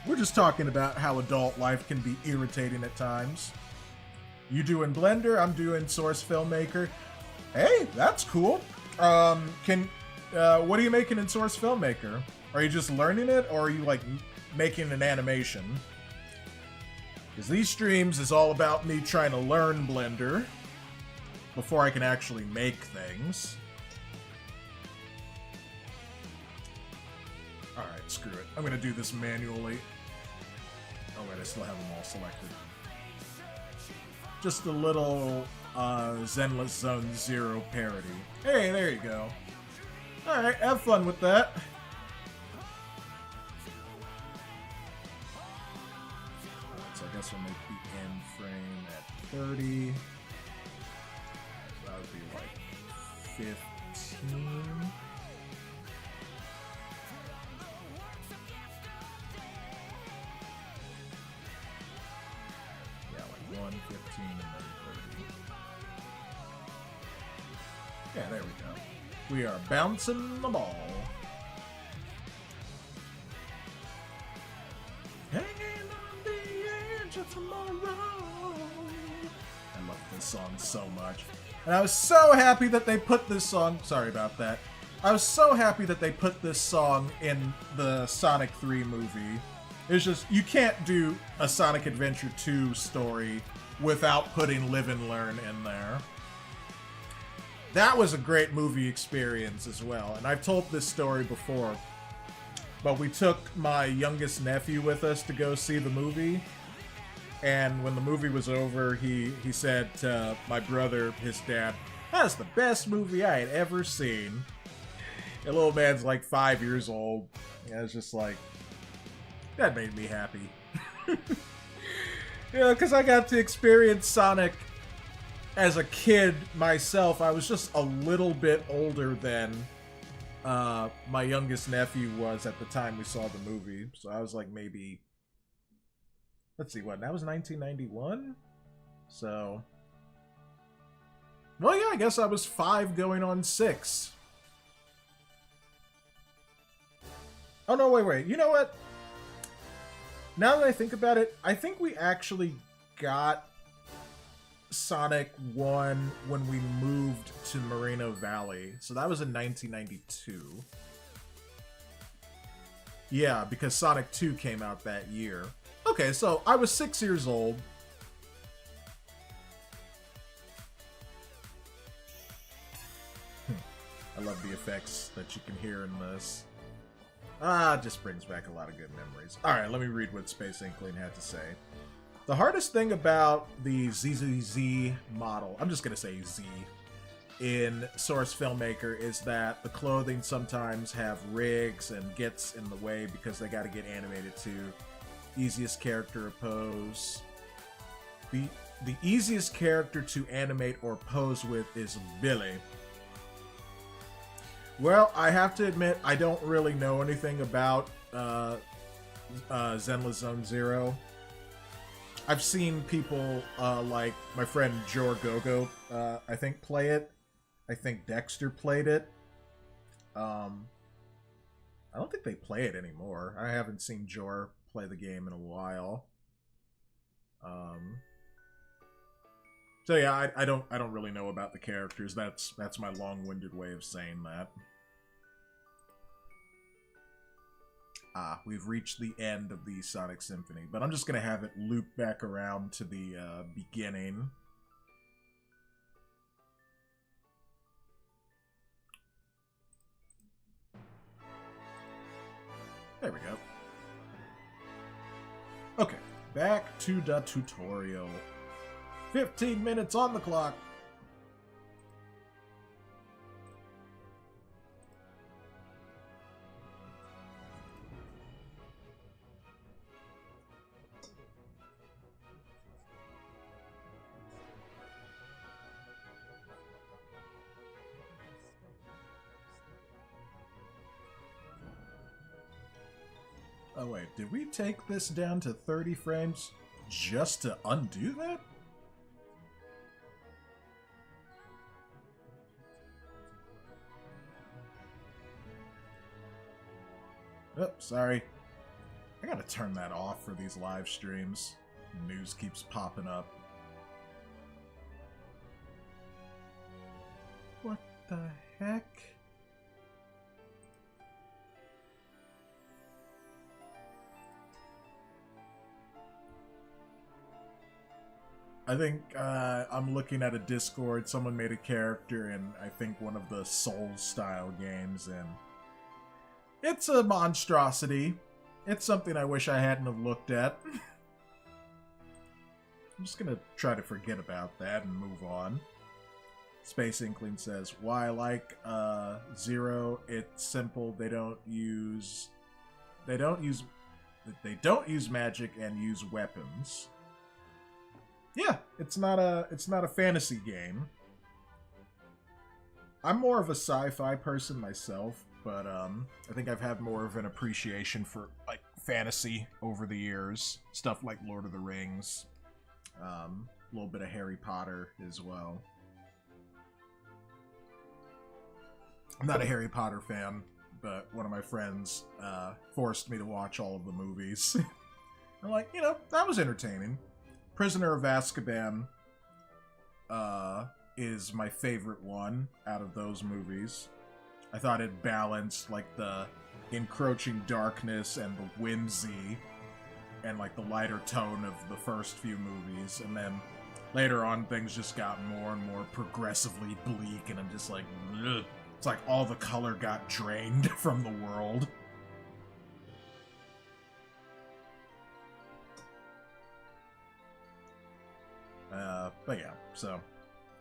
Speaker 1: We're just talking about how adult life can be irritating at times. You doing Blender, I'm doing Source Filmmaker. Hey, that's cool. What are you making in Source Filmmaker? Are you just learning it, or are you, like, making an animation? Because these streams is all about me trying to learn Blender before I can actually make things. Alright, screw it. I'm gonna do this manually. Oh wait, I still have them all selected. Just a little Zenless Zone Zero parody. Hey, there you go. Alright, have fun with that. So I guess we'll make the end frame at 30. So that would be like 15. Yeah, like 1, 15, and then 30. Yeah, there we go. We are bouncing the ball. Hanging on the edge of tomorrow. I love this song so much. And I was so happy that they put this song... Sorry about that. I was so happy that they put this song in the Sonic 3 movie. It's just, you can't do a Sonic Adventure 2 story without putting Live and Learn in there. That was a great movie experience as well, and I've told this story before, but we took my youngest nephew with us to go see the movie, and when the movie was over, he said to my brother, his dad, "That's the best movie I had ever seen." The little man's like 5 years old, and I was just like, that made me happy. You know, because I got to experience Sonic as a kid myself. I was just a little bit older than my youngest nephew was at the time we saw the movie. So I was like maybe, let's see, what, that was 1991? So, well, yeah, I guess I was 5 going on 6. Oh, no, wait. You know what? Now that I think about it, I think we actually got Sonic 1 when we moved to Moreno Valley. So that was in 1992. Yeah, because Sonic 2 came out that year. Okay, so I was 6 years old. I love the effects that you can hear in this. It just brings back a lot of good memories. Alright, let me read what Space Inkling had to say. The hardest thing about the ZZZ model, I'm just going to say Z, in Source Filmmaker is that the clothing sometimes have rigs and gets in the way because they got to get animated too. Easiest character to pose. The easiest character to animate or pose with is Billy. Well, I have to admit, I don't really know anything about Zenless Zone Zero. I've seen people like my friend Jor Gogo, I think, play it. I think Dexter played it. I don't think they play it anymore. I haven't seen Jor play the game in a while. So yeah, I don't really know about the characters. That's my long-winded way of saying that. Ah, we've reached the end of the Sonic Symphony, but I'm just gonna have it loop back around to the beginning. There we go. Okay, back to the tutorial. 15 minutes on the clock. Oh wait, did we take this down to 30 frames just to undo that? Oh, sorry. I gotta turn that off for these live streams. News keeps popping up. What the heck? I think I'm looking at a Discord. Someone made a character in, I think, one of the Souls-style games, and it's a monstrosity. It's something I wish I hadn't have looked at. I'm just gonna try to forget about that and move on. Space Inkling says, why I like Zero, it's simple. They don't use magic and use weapons. Yeah, it's not a fantasy game. I'm more of a sci-fi person myself, but I think I've had more of an appreciation for like fantasy over the years. Stuff like Lord of the Rings, a little bit of Harry Potter as well. I'm not a Harry Potter fan, but one of my friends forced me to watch all of the movies. I'm like, you know, that was entertaining. Prisoner of Azkaban is my favorite one out of those movies. I thought it balanced like the encroaching darkness and the whimsy and like the lighter tone of the first few movies, and then later on things just got more and more progressively bleak, and I'm just like, ugh. It's like all the color got drained from the world. But yeah, so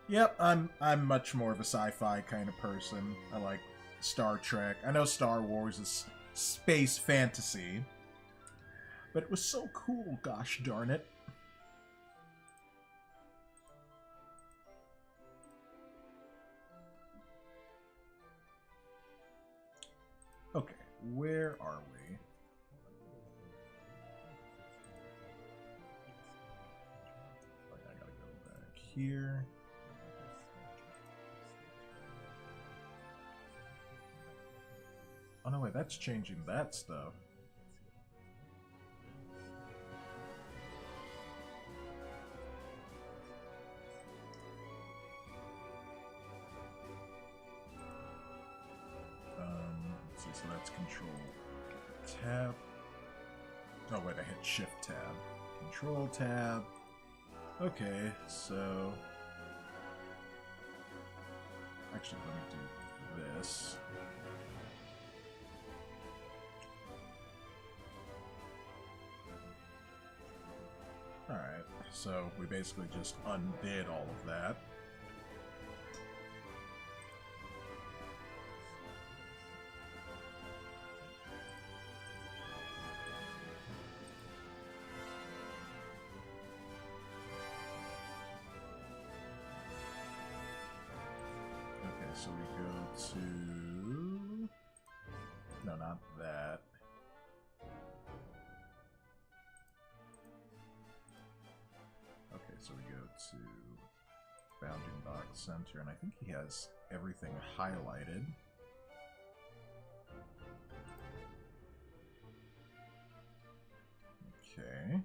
Speaker 1: yep, I'm much more of a sci-fi kind of person. I like Star Trek. I know Star Wars is space fantasy, but it was so cool, gosh darn it. Okay, where are we? I gotta go back here. Oh no, wait, that's changing that stuff. Let's see, so that's Control Tab. Oh wait, I hit Shift Tab. Control Tab. Okay, so actually let me do this. Alright, so we basically just undid all of that. Okay, so we go to bounding box center, and I think he has everything highlighted. Okay.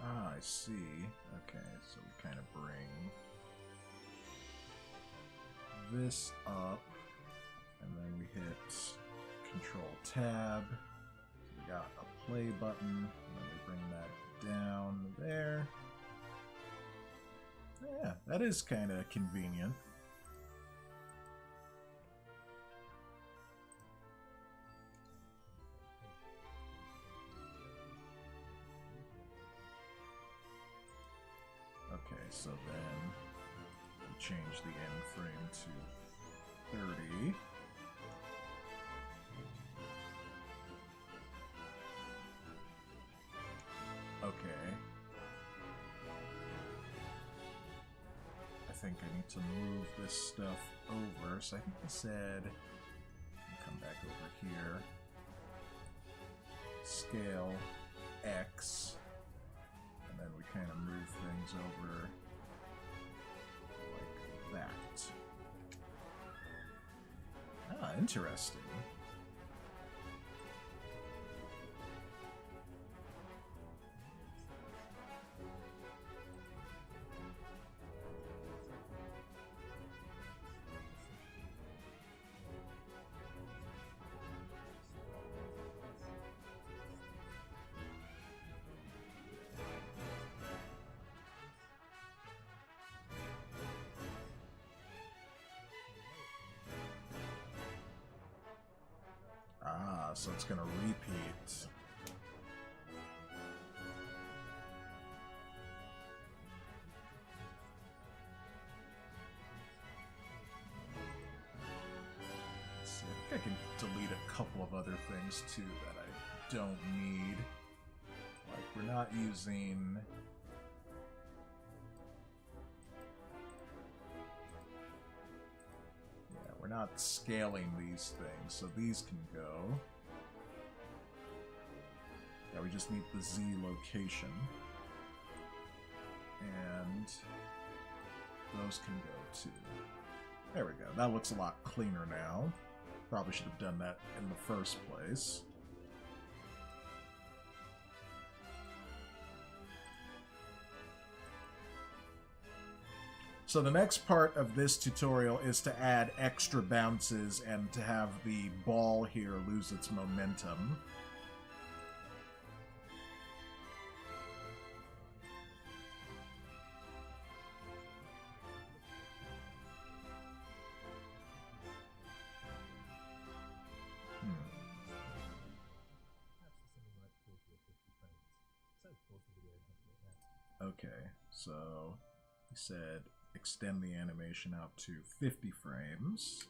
Speaker 1: Ah, I see. Okay, so we kind of bring this up, and then we hit Control Tab. So we got a play button, and then we bring that down there. Yeah, that is kind of convenient. Okay, so then we change the end frame to 30. Okay. I think I need to move this stuff over. So I think I said, come back over here, scale X. And then we kind of move things over like that. Ah, interesting. Ah, so it's gonna repeat. Let's see, I think I can delete a couple of other things too that I don't need. Like, we're not using... We're not scaling these things, so these can go. Yeah, we just need the Z location. And those can go too. There we go. That looks a lot cleaner now. Probably should have done that in the first place. So the next part of this tutorial is to add extra bounces and to have the ball here lose its momentum. Okay, so he said extend the animation out to 50 frames.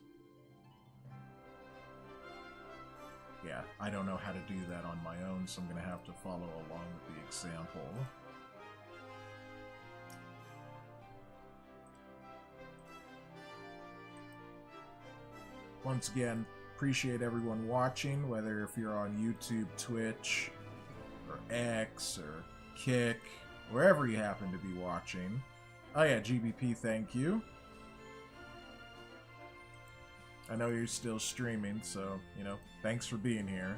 Speaker 1: Yeah, I don't know how to do that on my own, so I'm going to have to follow along with the example. Once again, appreciate everyone watching, whether if you're on YouTube, Twitch, or X, or Kick, wherever you happen to be watching. Oh yeah, GBP, thank you. I know you're still streaming, so, you know, thanks for being here.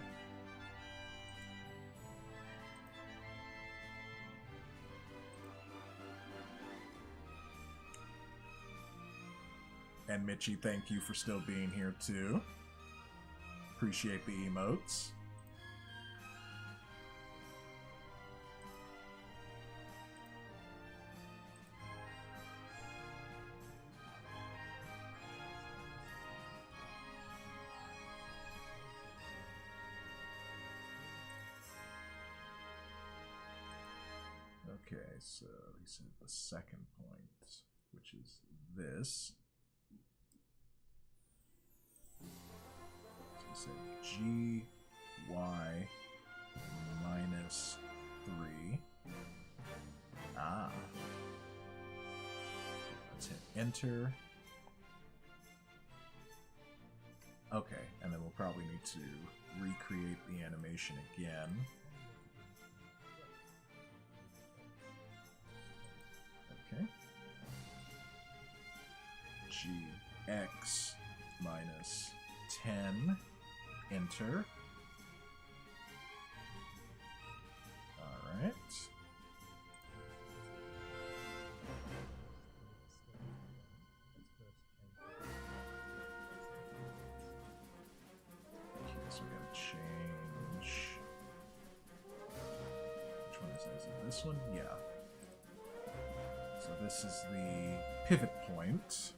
Speaker 1: And Mitchie, thank you for still being here too. Appreciate the emotes. Okay, so he said the second point, which is this. So he said G, Y, minus 3. Ah. Let's hit enter. Okay, and then we'll probably need to recreate the animation again. Okay. Gx minus 10. Enter. Alright. Okay, so we gotta change. Which one is this? Is it this one? Yeah. So this is the pivot point.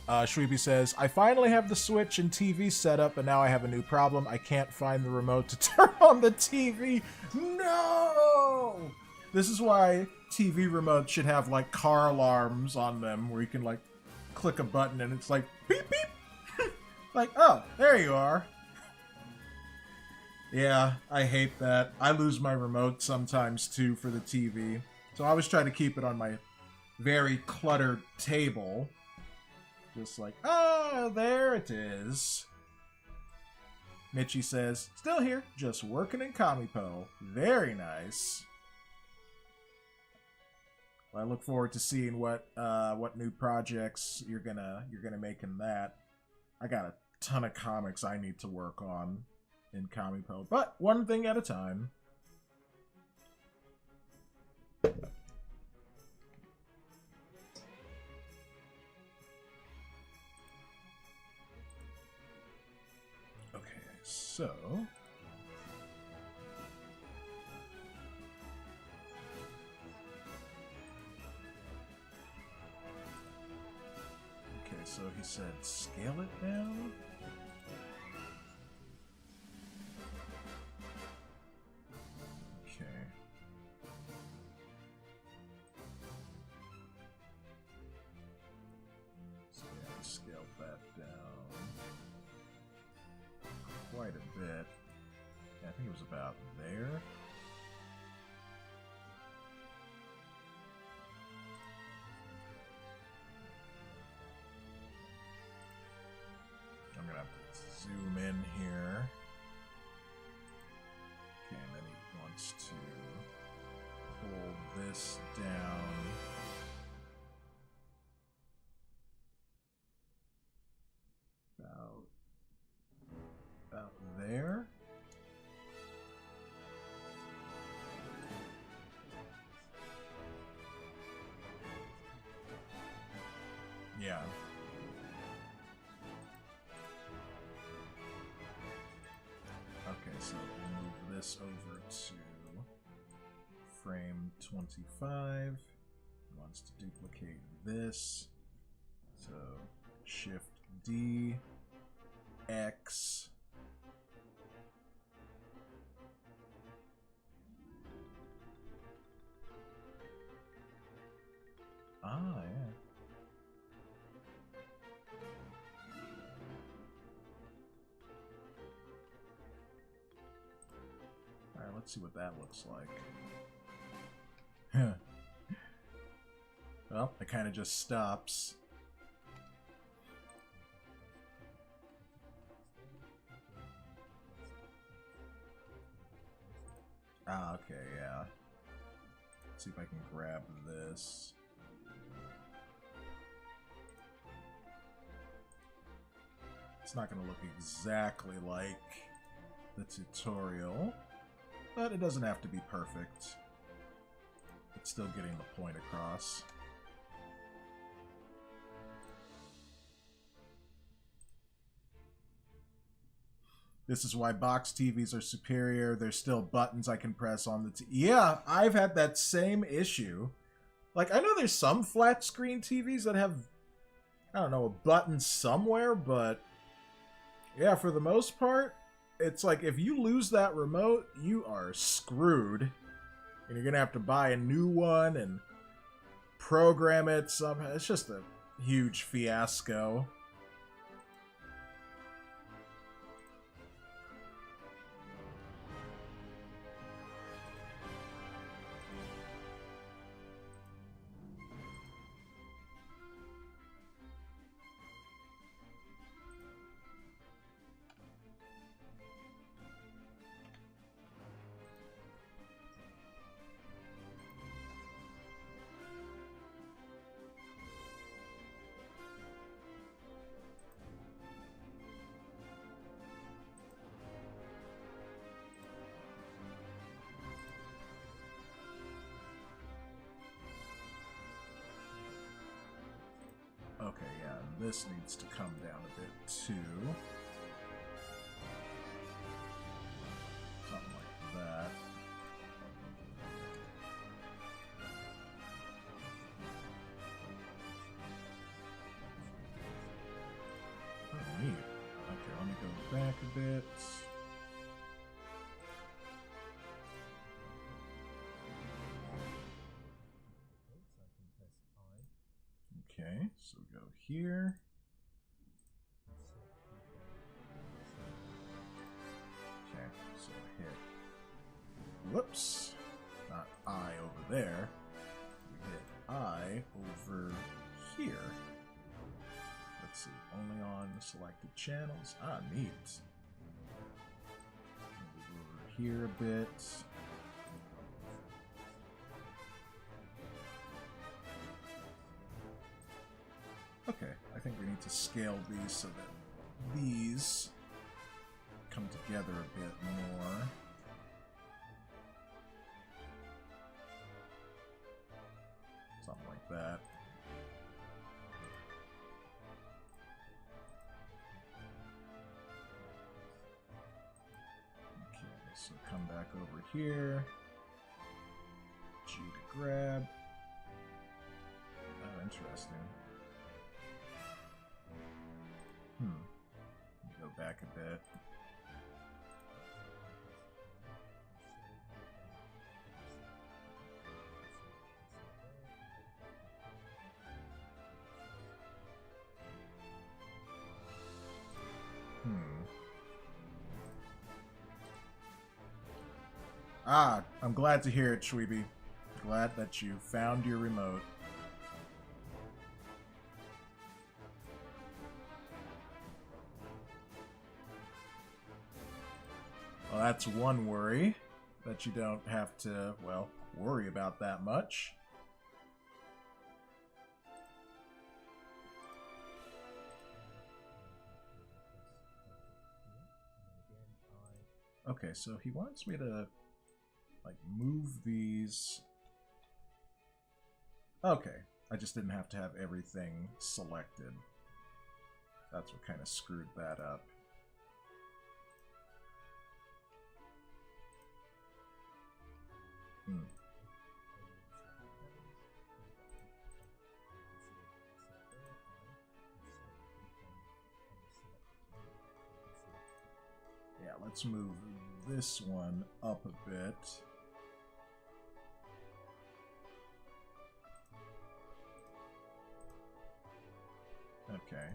Speaker 1: Shweeby says, I finally have the Switch and TV set up, and now I have a new problem. I can't find the remote to turn on the TV. No! This is why TV remotes should have, like, car alarms on them, where you can, like, click a button and it's like, beep, beep! Like, oh, there you are. Yeah, I hate that. I lose my remote sometimes, too, for the TV. So I always try to keep it on my very cluttered table. Just like, oh, there it is. Mitchie says, still here, just working in Kamipo. Very nice. Well, I look forward to seeing what new projects you're gonna make in that. I got a ton of comics I need to work on in Kamipo, but one thing at a time. So, okay, so he said scale it down. Okay. So yeah, scale that down quite a bit. Yeah, I think it was about there. I'm gonna have to zoom in here. Okay, and then he wants to pull this down. About there. Yeah. Okay, so we'll move this over to frame 25. He wants to duplicate this. So Shift D, X. Ah, yeah. Alright, let's see what that looks like. Well, it kind of just stops. Ah, okay, yeah. Let's see if I can grab this. It's not going to look exactly like the tutorial. but it doesn't have to be perfect. It's still getting the point across. This is why box TVs are superior. There's still buttons I can press on the TV. Yeah, I've had that same issue. Like, I know there's some flat screen TVs that have, I don't know, a button somewhere, but yeah, for the most part, it's like if you lose that remote, you are screwed. And you're going to have to buy a new one and program it somehow. It's just a huge fiasco. Okay, yeah, and this needs to come down a bit too. Something like that. Oh, neat. Okay, let me go back a bit. Okay, so go here. Okay, so hit. Whoops. Not I over there. We hit I over here. Let's see. Only on selected channels. Ah, neat. Move over here a bit. Okay, I think we need to scale these so that these come together a bit more. Something like that. Okay, so come back over here. G to grab. Oh, interesting. Go back a bit. Ah, I'm glad to hear it, Shweeby. Glad that you found your remote. Well, that's one worry, that you don't have to, well, worry about that much. Okay, so he wants me to, like, move these. Okay, I just didn't have to have everything selected. That's what kind of screwed that up. Yeah, let's move this one up a bit. Okay.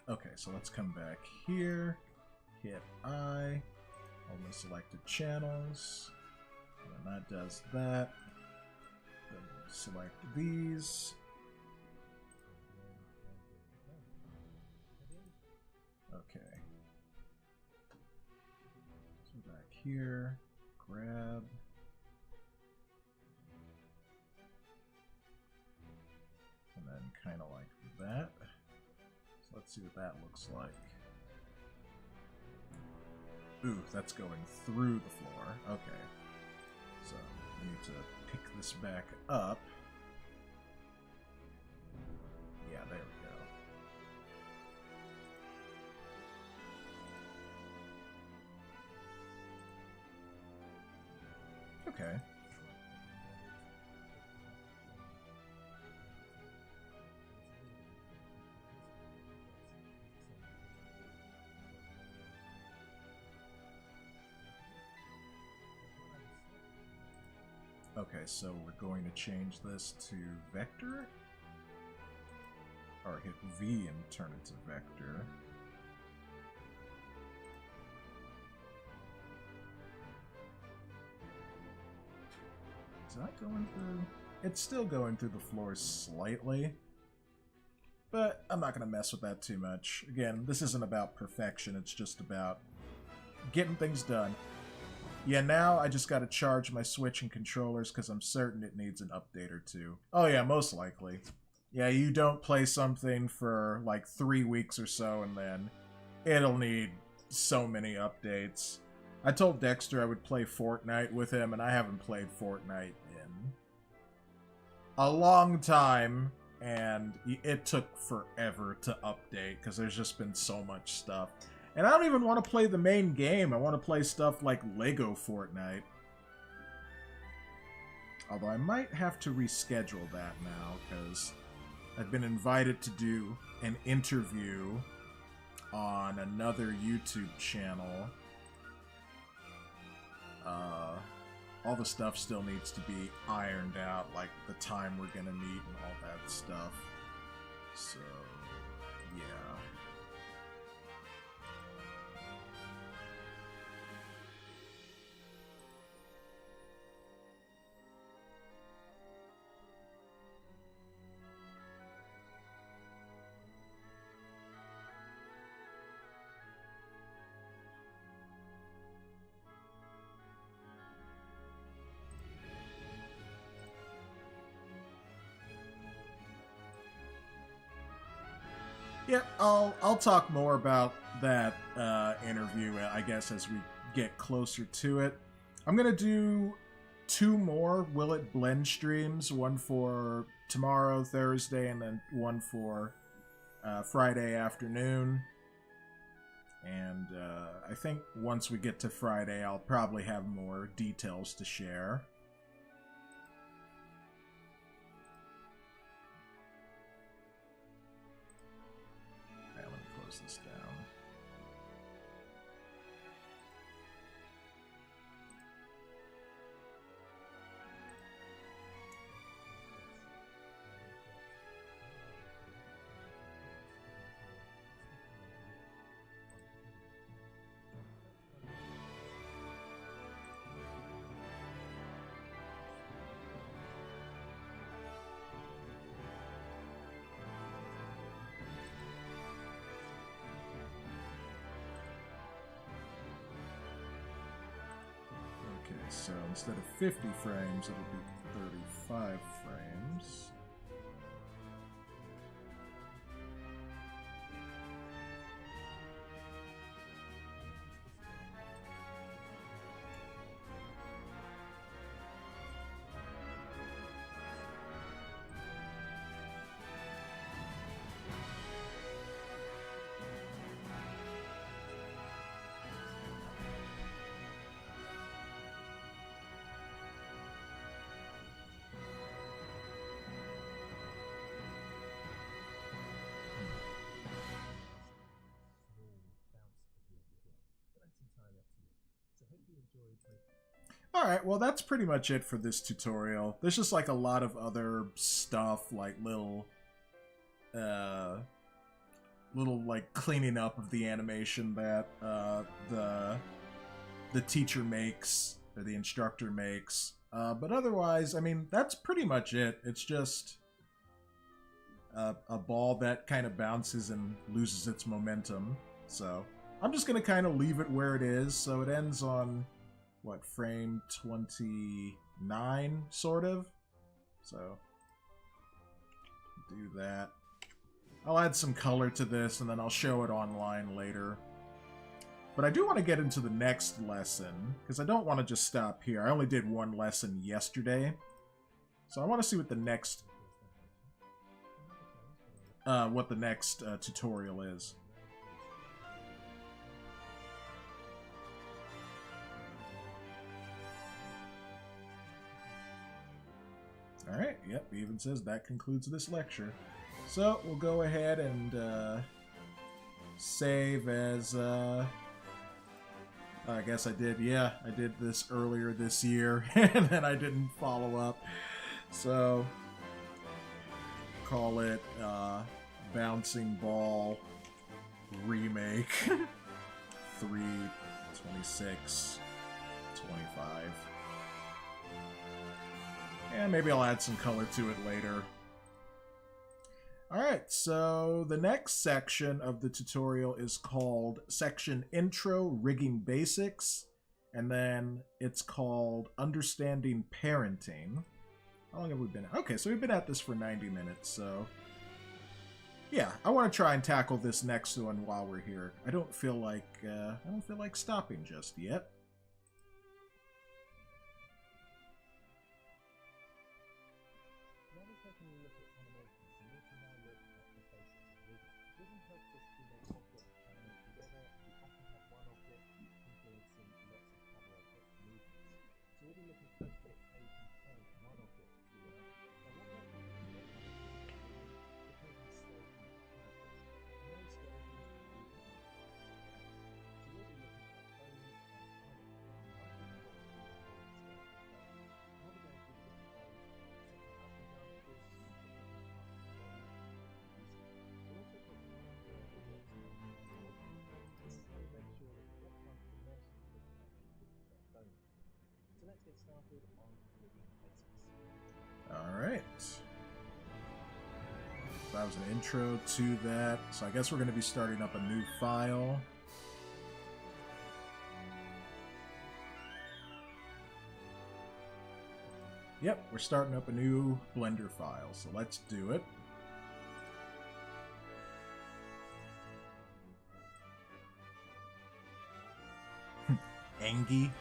Speaker 1: Okay, so let's come back here, hit I, only selected channels, and that does that. select these. Okay. So back here, grab. And then kind of like that. So let's see what that looks like. Ooh, that's going through the floor. Okay. So we need to pick this back up. Yeah, there we go. Okay. Okay, so we're going to change this to vector. Or hit V and turn it to vector. Is that going through? It's still going through the floor slightly. But I'm not going to mess with that too much. Again, this isn't about perfection, it's just about getting things done. Yeah, now I just gotta charge my Switch and controllers because I'm certain it needs an update or two. Oh yeah, most likely. Yeah, you don't play something for like 3 weeks or so and then it'll need so many updates. I told Dexter I would play Fortnite with him and I haven't played Fortnite in a long time and it took forever to update because there's just been so much stuff. And I don't even want to play the main game. I want to play stuff like Lego Fortnite. Although I might have to reschedule that now, because I've been invited to do an interview on another YouTube channel. All the stuff still needs to be ironed out, like the time we're going to meet and all that stuff. So, yeah. Yep, I'll talk more about that interview, I guess, as we get closer to it. I'm gonna do 2 more Will It Blend streams, one for tomorrow, Thursday, and then one for Friday afternoon. And I think once we get to Friday, I'll probably have more details to share. This down. So instead of 50 frames, it'll be 35 frames. Alright, well that's pretty much it for this tutorial. There's just like a lot of other stuff, like little like cleaning up of the animation that the teacher makes, or the instructor makes. But otherwise, I mean, that's pretty much it. It's just a ball that kind of bounces and loses its momentum. So I'm just going to kind of leave it where it is. So it ends on, what, frame 29, sort of? So do that. I'll add some color to this, and then I'll show it online later. But I do want to get into the next lesson, because I don't want to just stop here. I only did one lesson yesterday. So I want to see what the next tutorial is. Alright, yep, it even says that concludes this lecture. So we'll go ahead and save as I guess I did, yeah, I did this earlier this year, and then I didn't follow up. So, call it Bouncing Ball Remake 3.26.25. And maybe I'll add some color to it later. Alright, so the next section of the tutorial is called Section Intro Rigging Basics, and then it's called Understanding Parenting. How long have we been at? Okay, so we've been at this for 90 minutes, so yeah, I want to try and tackle this next one while we're here. I don't feel like stopping just yet. Alright. That was an intro to that. So I guess we're going to be starting up a new file. Yep, we're starting up a new Blender file, so let's do it. Angie.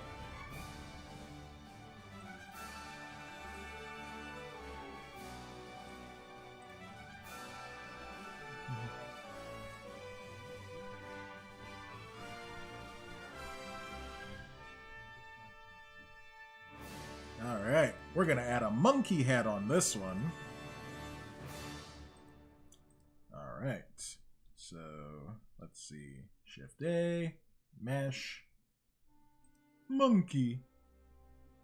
Speaker 1: Alright, we're going to add a monkey head on this one. Alright, so let's see. Shift A, mesh, monkey.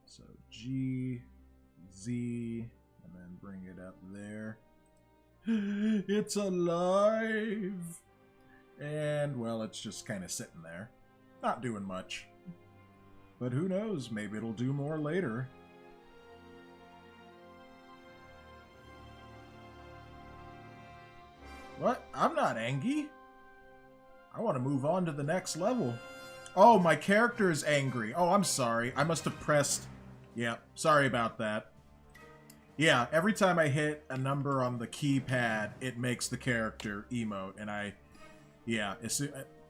Speaker 1: So G, Z, and then bring it up there. It's alive! And, well, it's just kind of sitting there. Not doing much. But who knows, maybe it'll do more later. What? I'm not angry. I want to move on to the next level. Oh, my character is angry. Oh, I'm sorry. I must have pressed... Yeah, sorry about that. Yeah, every time I hit a number on the keypad, it makes the character emote, and yeah,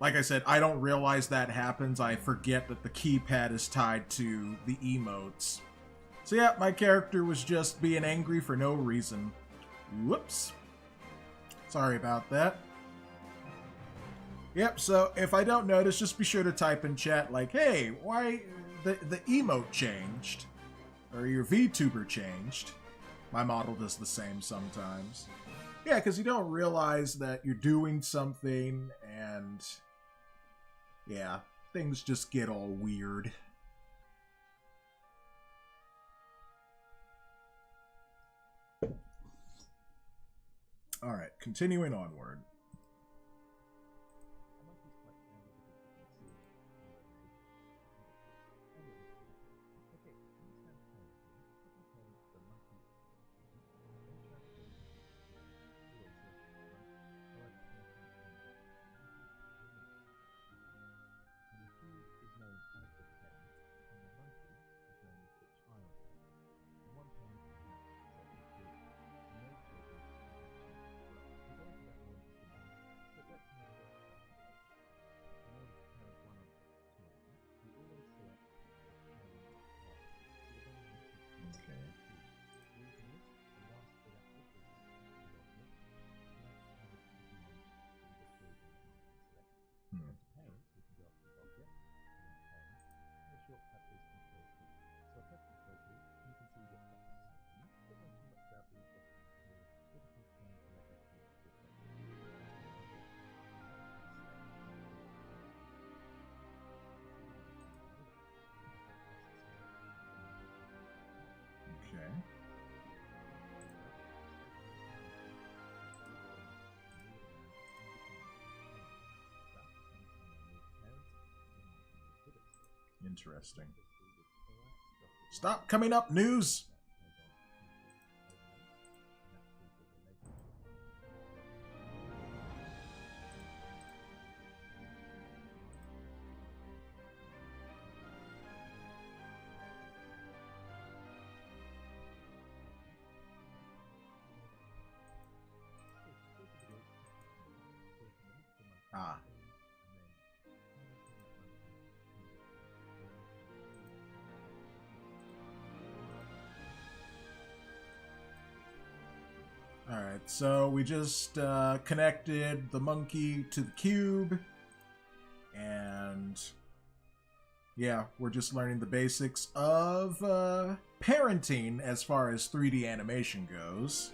Speaker 1: like I said, I don't realize that happens. I forget that the keypad is tied to the emotes. So yeah, my character was just being angry for no reason. Whoops. Sorry about that. Yep, so if I don't notice, just be sure to type in chat like, hey, why the emote changed? Or your VTuber changed. My model does the same sometimes. Yeah, because you don't realize that you're doing something, and yeah, things just get all weird. Alright, continuing onward. Interesting. Stop coming up, news! Ah. Alright, so we just connected the monkey to the cube, and yeah, we're just learning the basics of parenting as far as 3D animation goes.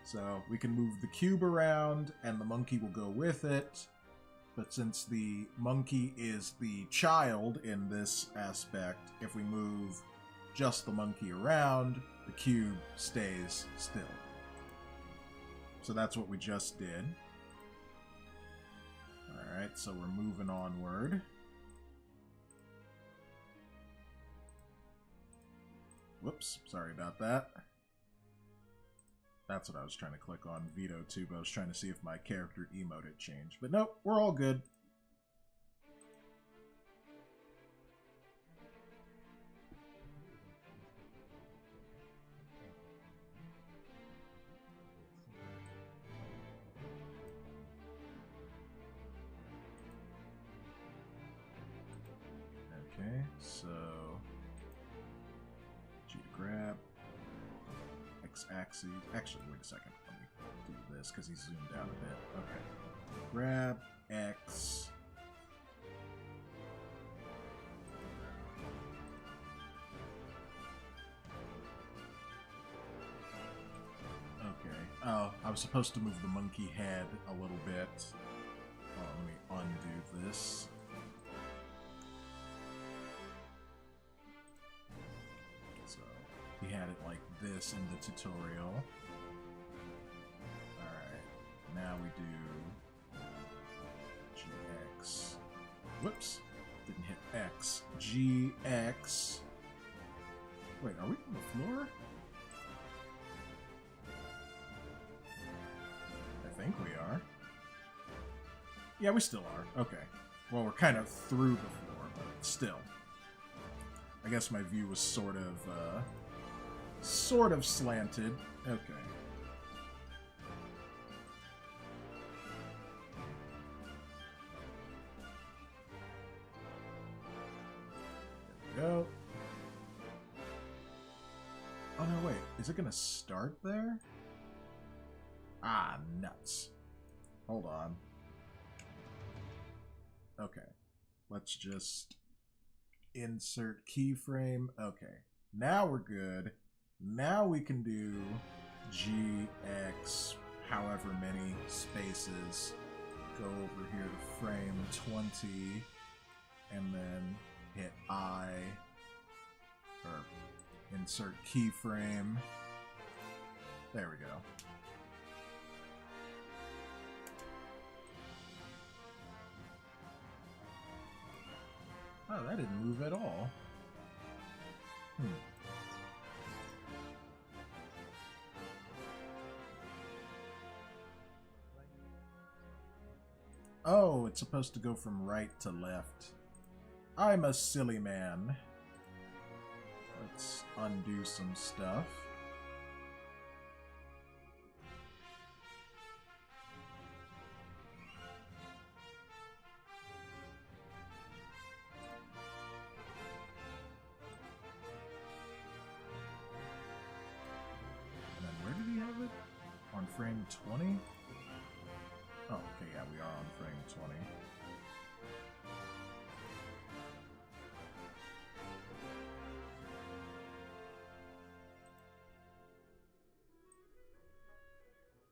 Speaker 1: So we can move the cube around, and the monkey will go with it, but since the monkey is the child in this aspect, if we move just the monkey around, the cube stays still. So that's what we just did. Alright, so we're moving onward. Whoops, sorry about that. That's what I was trying to click on, Veto Tube. I was trying to see if my character emote had changed. But nope, we're all good. Okay, so G to grab, X-axis. Actually, wait a second. Let me do this because he's zoomed out a bit. Okay, grab X. Okay. Oh, I was supposed to move the monkey head a little bit. Oh, let me undo this. He had it like this in the tutorial. Alright, now we do GX. Whoops, didn't hit X. GX. Wait, are we on the floor? I think we are. Yeah, we still are. Okay. Well, we're kind of through the floor, but still. I guess my view was sort of slanted. Okay. There we go. Oh no, wait. Is it gonna start there? Ah, nuts. Hold on. Okay. Let's just insert keyframe. Okay. Now we're good. Now we can do GX, however many spaces. Go over here to frame 20, and then hit I, or insert keyframe. There we go. Oh, that didn't move at all. Oh, it's supposed to go from right to left. I'm a silly man. Let's undo some stuff. And then where did he have it? On frame 20? Oh, okay, yeah, we are on frame 20.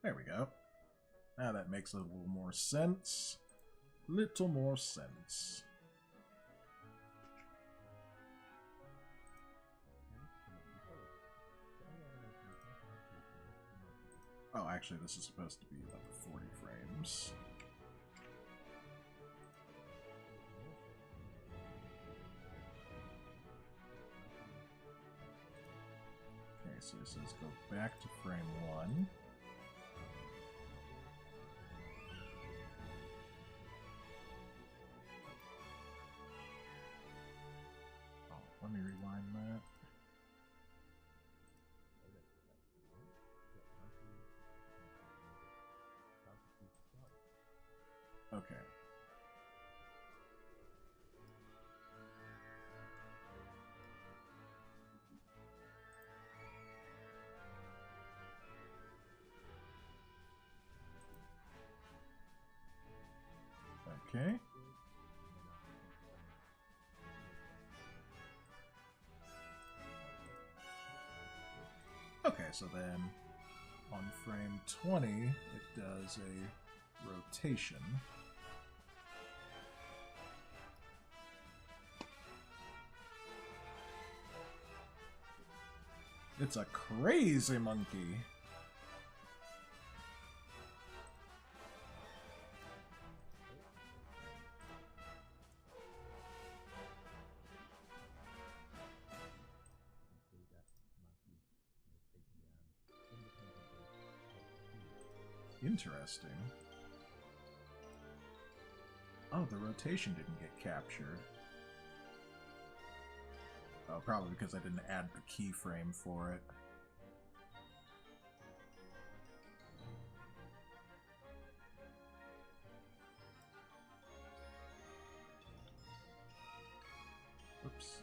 Speaker 1: There we go. Now that makes a little more sense. Little more sense. Oh, actually, this is supposed to be like 40 frames. so it says go back to frame 1. Oh, let me rewind that. Okay. Okay. Okay, so then on frame 20, it does a rotation. It's a crazy monkey. Interesting. Oh, the rotation didn't get captured. Oh, probably because I didn't add the keyframe for it. Oops.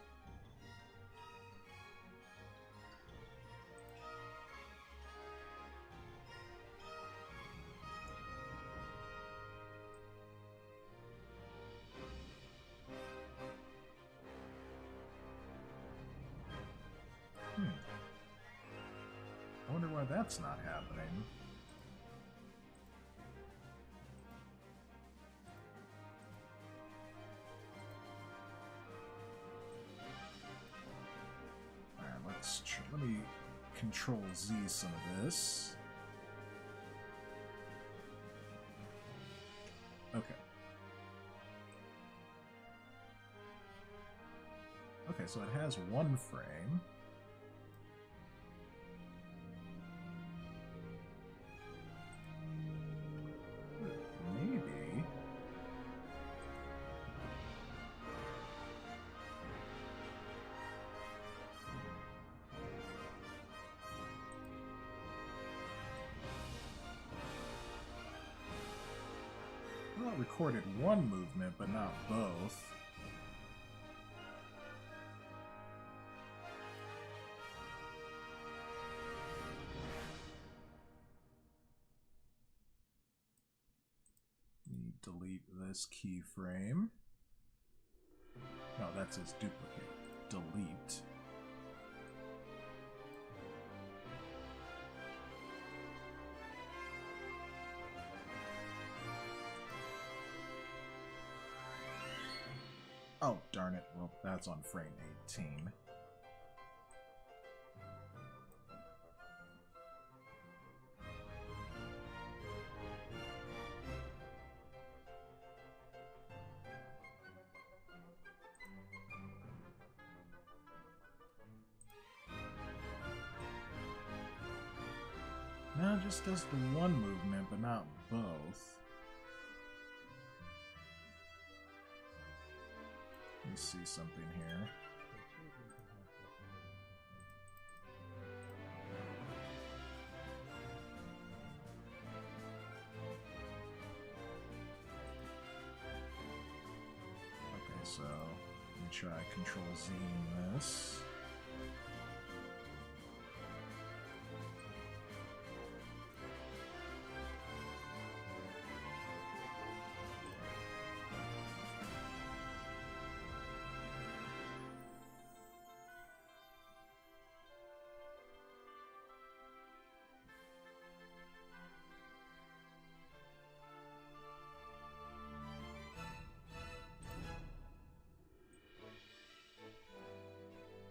Speaker 1: I wonder why that's not happening. Alright, let me Control Z some of this. Okay. Okay, so it has one frame. Maybe. Well, it recorded one movement, but not both. Delete this keyframe. No, that's its duplicate. Delete. Oh, darn it. Well, that's on frame 18. Now it just does the one movement, but not both. Let me see something here. Okay, so let me try Control Z in this.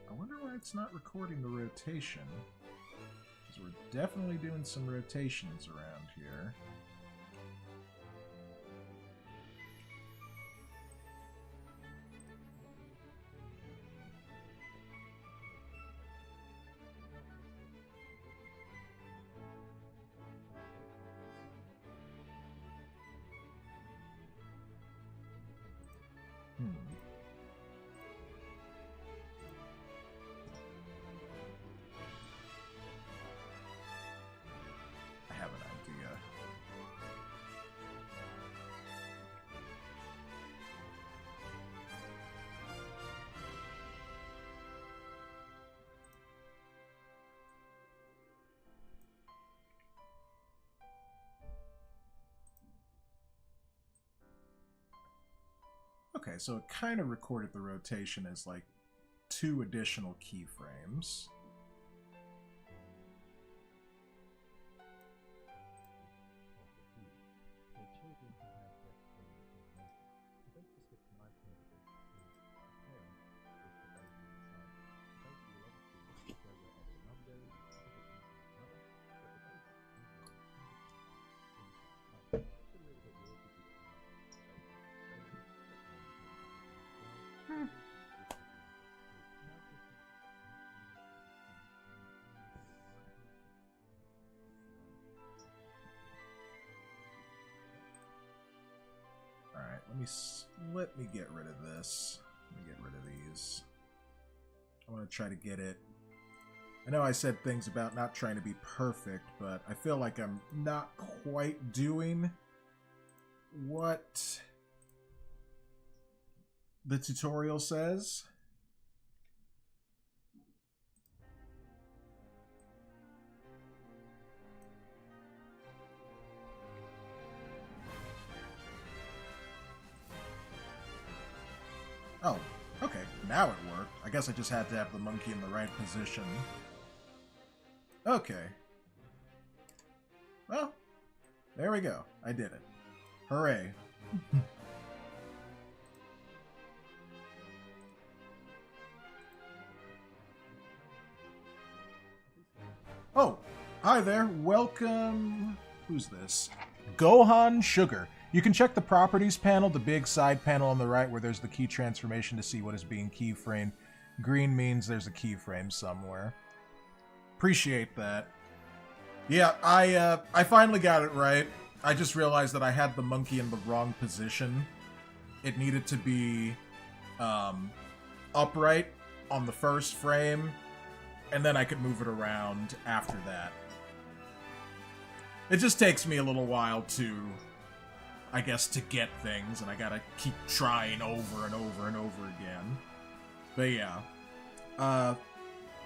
Speaker 1: I wonder why it's not recording the rotation. Because we're definitely doing some rotations around here. Okay, so it kind of recorded the rotation as like 2 additional keyframes. Alright, let me get rid of this. Let me get rid of these. I want to try to get it. I know I said things about not trying to be perfect, but I feel like I'm not quite doing what the tutorial says. Oh, okay. Now it worked. I guess I just had to have the monkey in the right position. Okay. Well, there we go. I did it. Hooray. Oh, hi there. Welcome. Who's this? Gohan Sugar. You can check the properties panel, the big side panel on the right where there's the key transformation to see what is being keyframed. Green means there's a keyframe somewhere. Appreciate that. Yeah, I finally got it right. I just realized that I had the monkey in the wrong position. It needed to be upright on the first frame, and then I could move it around after that. It just takes me a little while to, I guess, to get things, and I gotta keep trying over and over and over again. But yeah.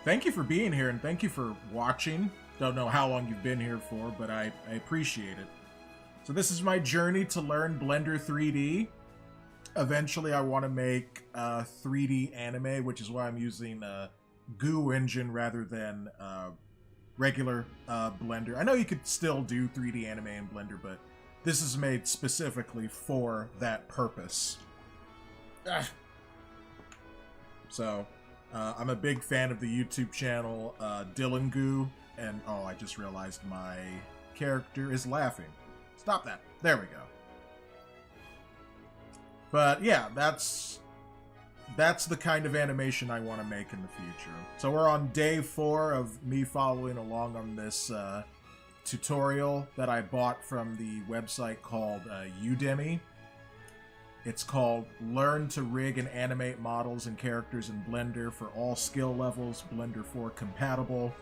Speaker 1: Thank you for being here, and thank you for watching. Don't know how long you've been here for, but I appreciate it. So this is my journey to learn Blender 3D. Eventually I want to make 3D anime, which is why I'm using Goo engine rather than regular Blender. I know you could still do 3D anime in Blender, but this is made specifically for that purpose. So, I'm a big fan of the YouTube channel Dylan Goo, and oh, I just realized my character is laughing. Stop that. There we go. But yeah, that's the kind of animation I want to make in the future. So we're on day 4 of me following along on this tutorial that I bought from the website called Udemy. It's called Learn to Rig and Animate Models and Characters in Blender for All Skill Levels, Blender 4 compatible.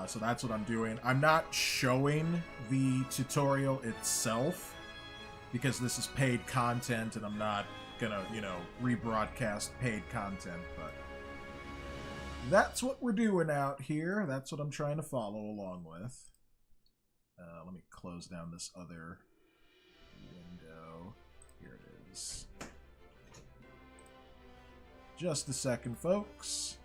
Speaker 1: So that's what I'm doing. I'm not showing the tutorial itself because this is paid content and I'm not gonna, you know, rebroadcast paid content, but that's what we're doing out here. That's what I'm trying to follow along with. Let me close down this other window. Here it is. Just a second, folks.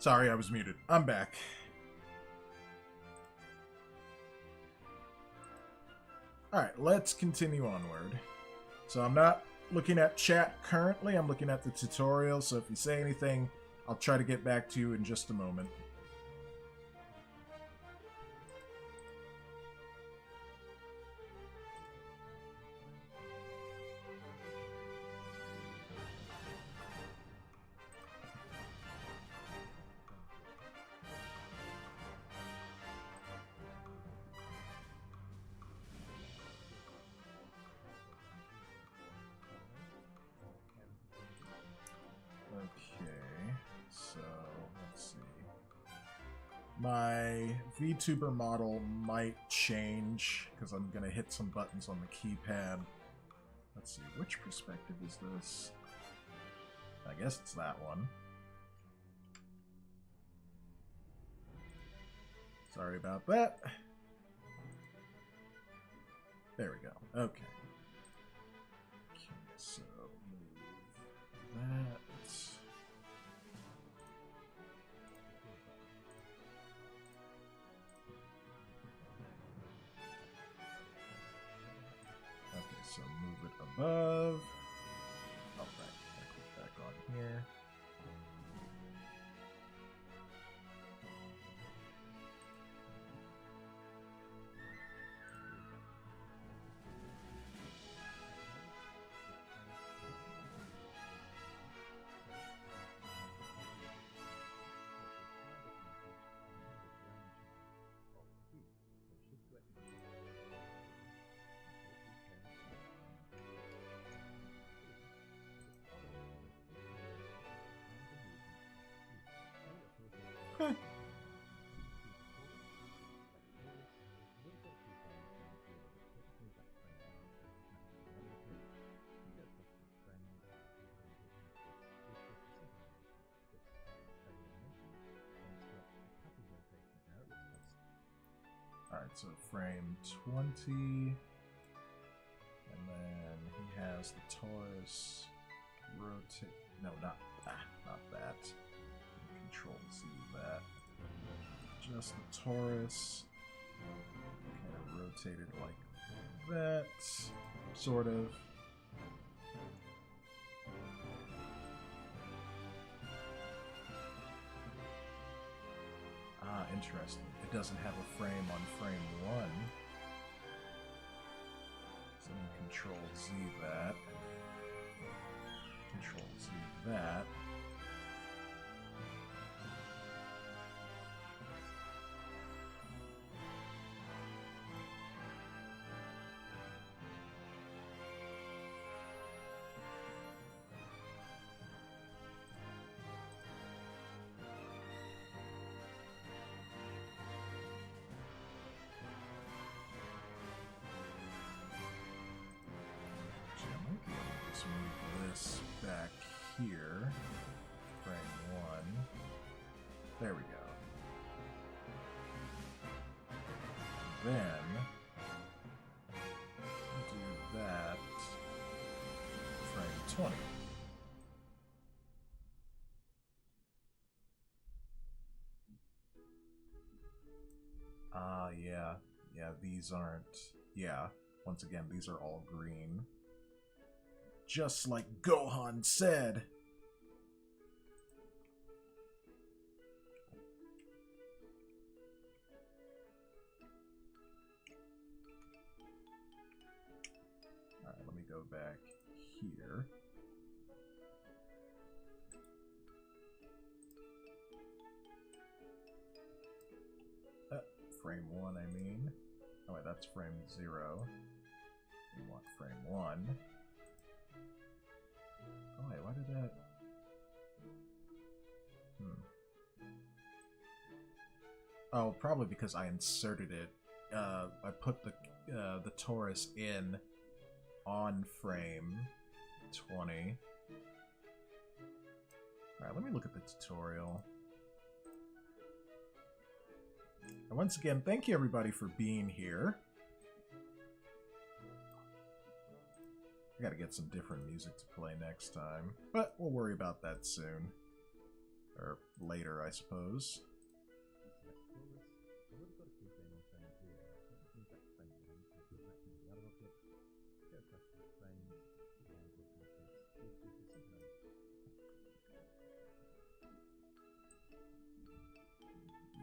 Speaker 1: Sorry, I was muted. I'm back. Alright, let's continue onward. So I'm not looking at chat currently, I'm looking at the tutorial, so if you say anything, I'll try to get back to you in just a moment. My VTuber model might change because I'm going to hit some buttons on the keypad. Let's see, which perspective is this? I guess it's that one. Sorry about that. There we go. Okay. So move that. So move it above. Oh, right. Click back on here. Alright, so frame 20, and then he has the Taurus rotate. No, not that. Control Z that. Just the Taurus. Kind of rotated like that, sort of. Ah, interesting. It doesn't have a frame on frame 1. So I'm going to Control Z that. Control Z that. Move this back here, frame 1. There we go. Then do that, frame 20. Yeah, these aren't, once again, these are all green. Just like Gohan said. Alright, let me go back here. Frame 1, I mean. Oh wait, that's frame 0. We want frame 1. Oh wait, why did that... Oh, probably because I inserted it. I put the Taurus in on frame 20. Alright, let me look at the tutorial. And once again, thank you everybody for being here. I gotta get some different music to play next time, but we'll worry about that soon. Or later, I suppose.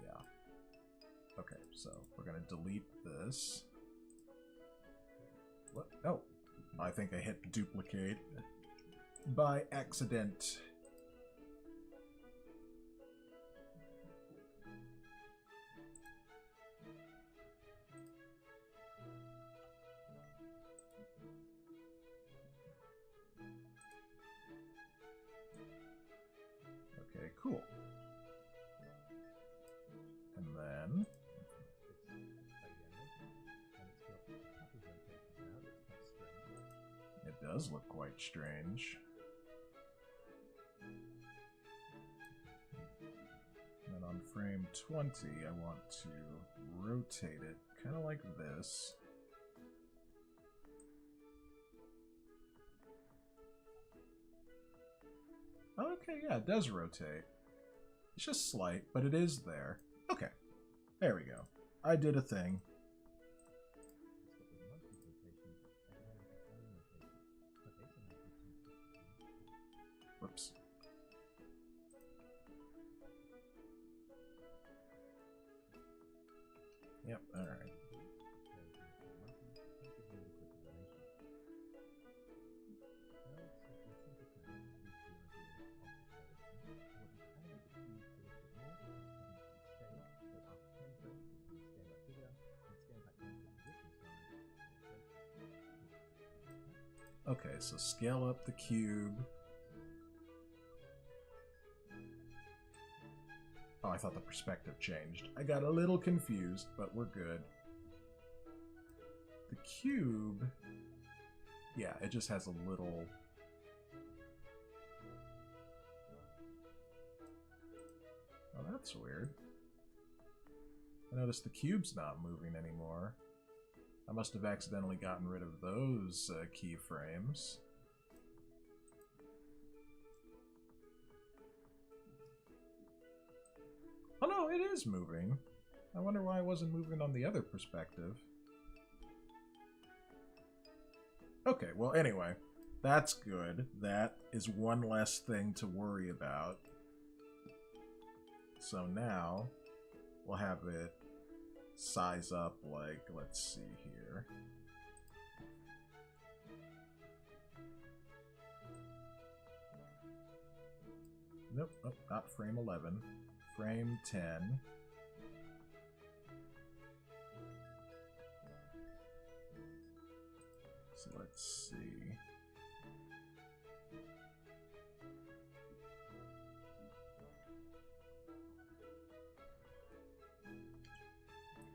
Speaker 1: Yeah. Okay, so we're gonna delete this. What? Oh, I think I hit duplicate by accident. Okay, cool. And then it does look quite strange. And on frame 20, I want to rotate it kind of like this. Okay, yeah, it does rotate. It's just slight, but it is there. Okay, there we go. I did a thing. Whoops. Yep, alright. Okay, so scale up the cube. Oh, I thought the perspective changed. I got a little confused, but we're good. The cube... yeah, it just has a little... oh, that's weird. I noticed the cube's not moving anymore. I must have accidentally gotten rid of those keyframes. Oh no, it is moving. I wonder why it wasn't moving on the other perspective. Okay, well anyway, that's good. That is one less thing to worry about. So now, we'll have it size up like, let's see here. Nope, oh, not frame 11. Frame 10. So let's see.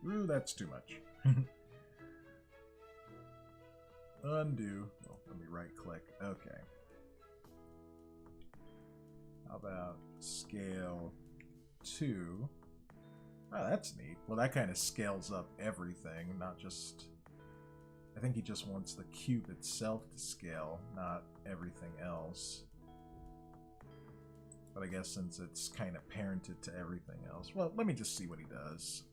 Speaker 1: Ooh, that's too much. Undo. Well, let me right click. Okay. How about scale 2? Oh, that's neat. Well, that kind of scales up everything, not just... I think he just wants the cube itself to scale, not everything else. But I guess since it's kind of parented to everything else... well, let me just see what he does.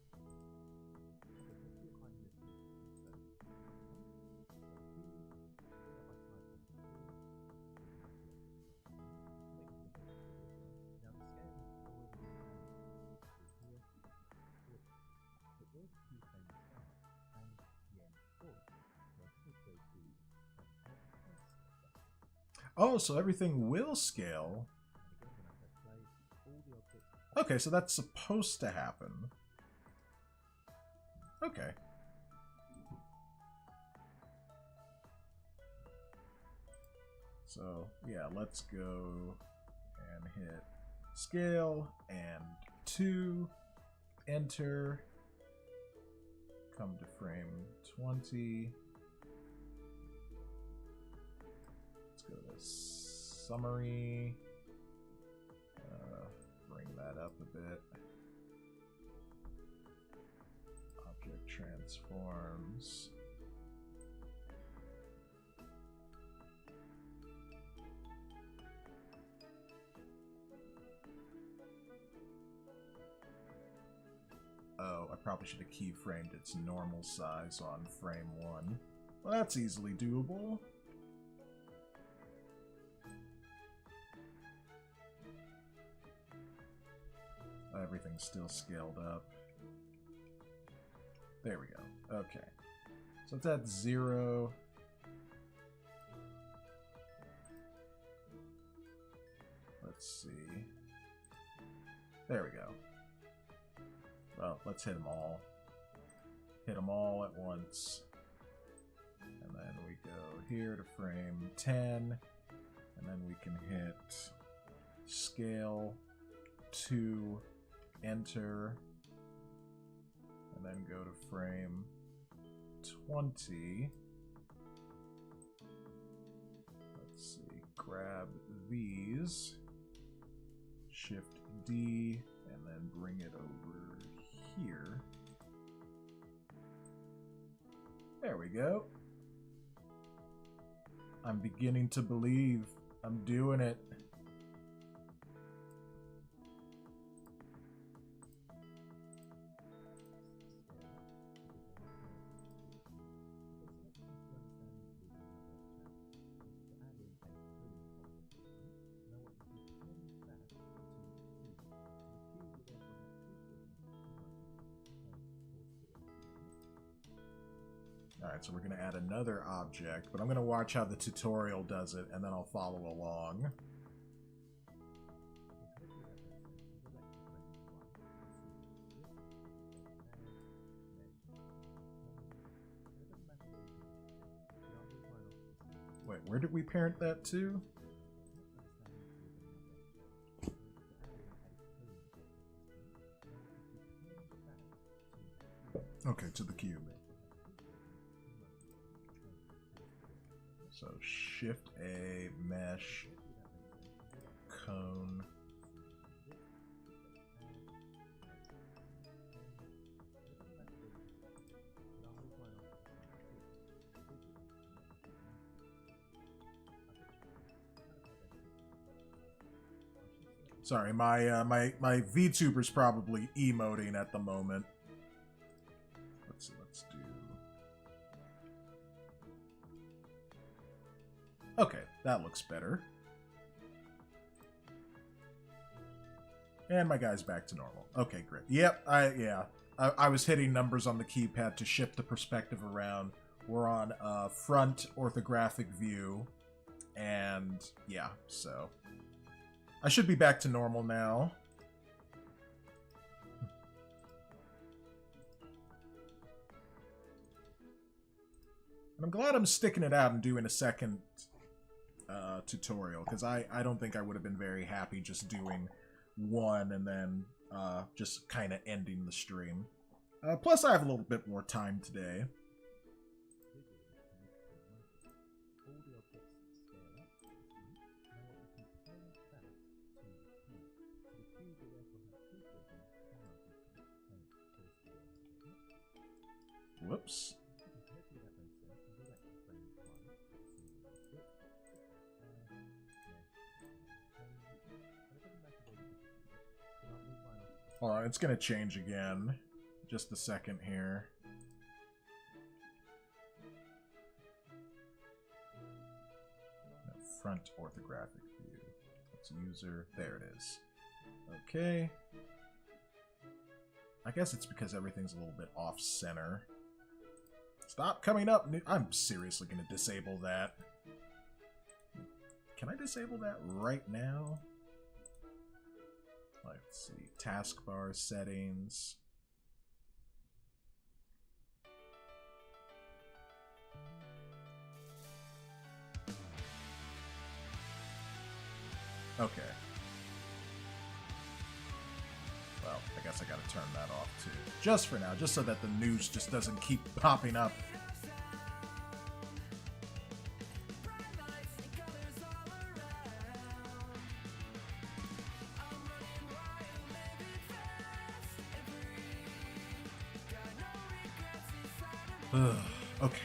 Speaker 1: Oh, so everything will scale. Okay, so that's supposed to happen. Okay. So, yeah, let's go and hit scale and 2, enter, come to frame 20. Go to summary, bring that up a bit, object transforms, Oh, I probably should have keyframed its normal size on frame 1. Well, that's easily doable. Everything's still scaled up. There we go. Okay. So it's at 0. Let's see. There we go. Well, let's hit them all. Hit them all at once. And then we go here to frame 10. And then we can hit scale 2, enter, and then go to frame 20. Let's see, grab these, Shift D, and then bring it over here. There we go. I'm beginning to believe. I'm doing it. Alright, so we're going to add another object, but I'm going to watch how the tutorial does it, and then I'll follow along. Wait, where did we parent that to? Okay, to the cube. So Shift A, mesh, cone. Sorry, my VTuber's probably emoting at the moment. Let's do. Okay, that looks better. And my guy's back to normal. Okay, great. Yep, I was hitting numbers on the keypad to shift the perspective around. We're on front orthographic view, and yeah, so I should be back to normal now. And I'm glad I'm sticking it out and doing a second tutorial, because I don't think I would have been very happy just doing one and then just kind of ending the stream. Plus, I have a little bit more time today. Whoops. Oh, it's gonna change again. Just a second here. Front orthographic view. That's user. There it is. Okay. I guess it's because everything's a little bit off-center. Stop coming up! I'm seriously gonna disable that. Can I disable that right now? Let's see. Taskbar settings. Okay. Well, I guess I gotta turn that off too. Just for now, just so that the news just doesn't keep popping up. Okay.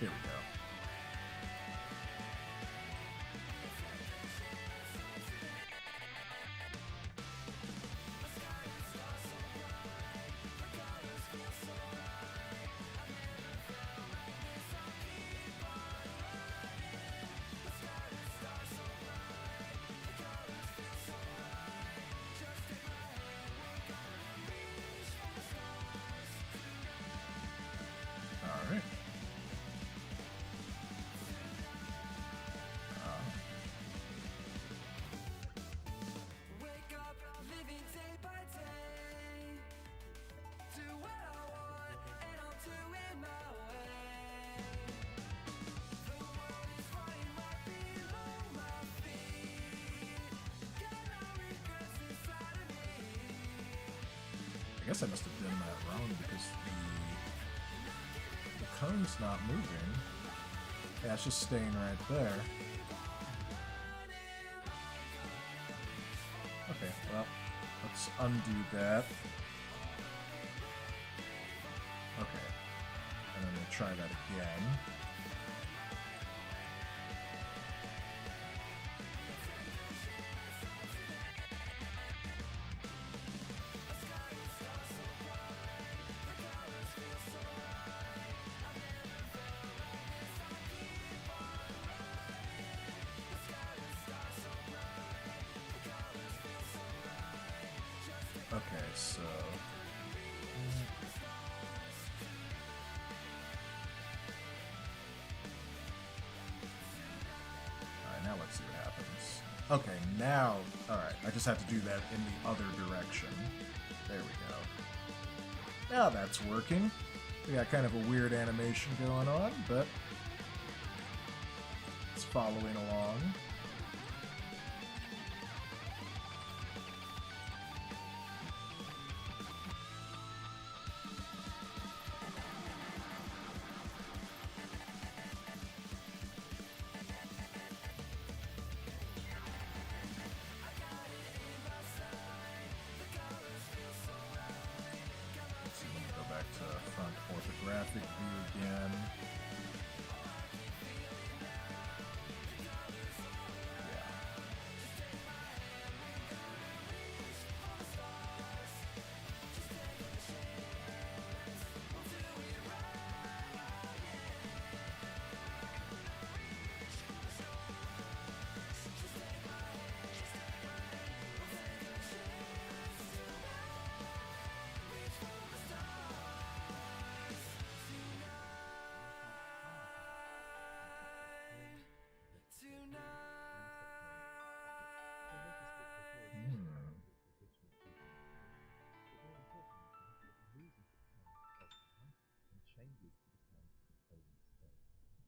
Speaker 1: Here we go. Alright.
Speaker 2: Wake up, living day by day. Do what I want, and I'll do it my way. The world is running right below my feet. Got no regrets inside of me.
Speaker 1: I guess I must have done that wrong because the cone's not moving. Yeah, it's just staying right there. Okay, well, let's undo that. Okay, and then we'll try that again. Okay, so... Alright, now let's see what happens. Okay, now... Alright, I just have to do that in the other direction. There we go. Now that's working. We got kind of a weird animation going on, but... it's following along. Back to front orthographic view again. Yeah.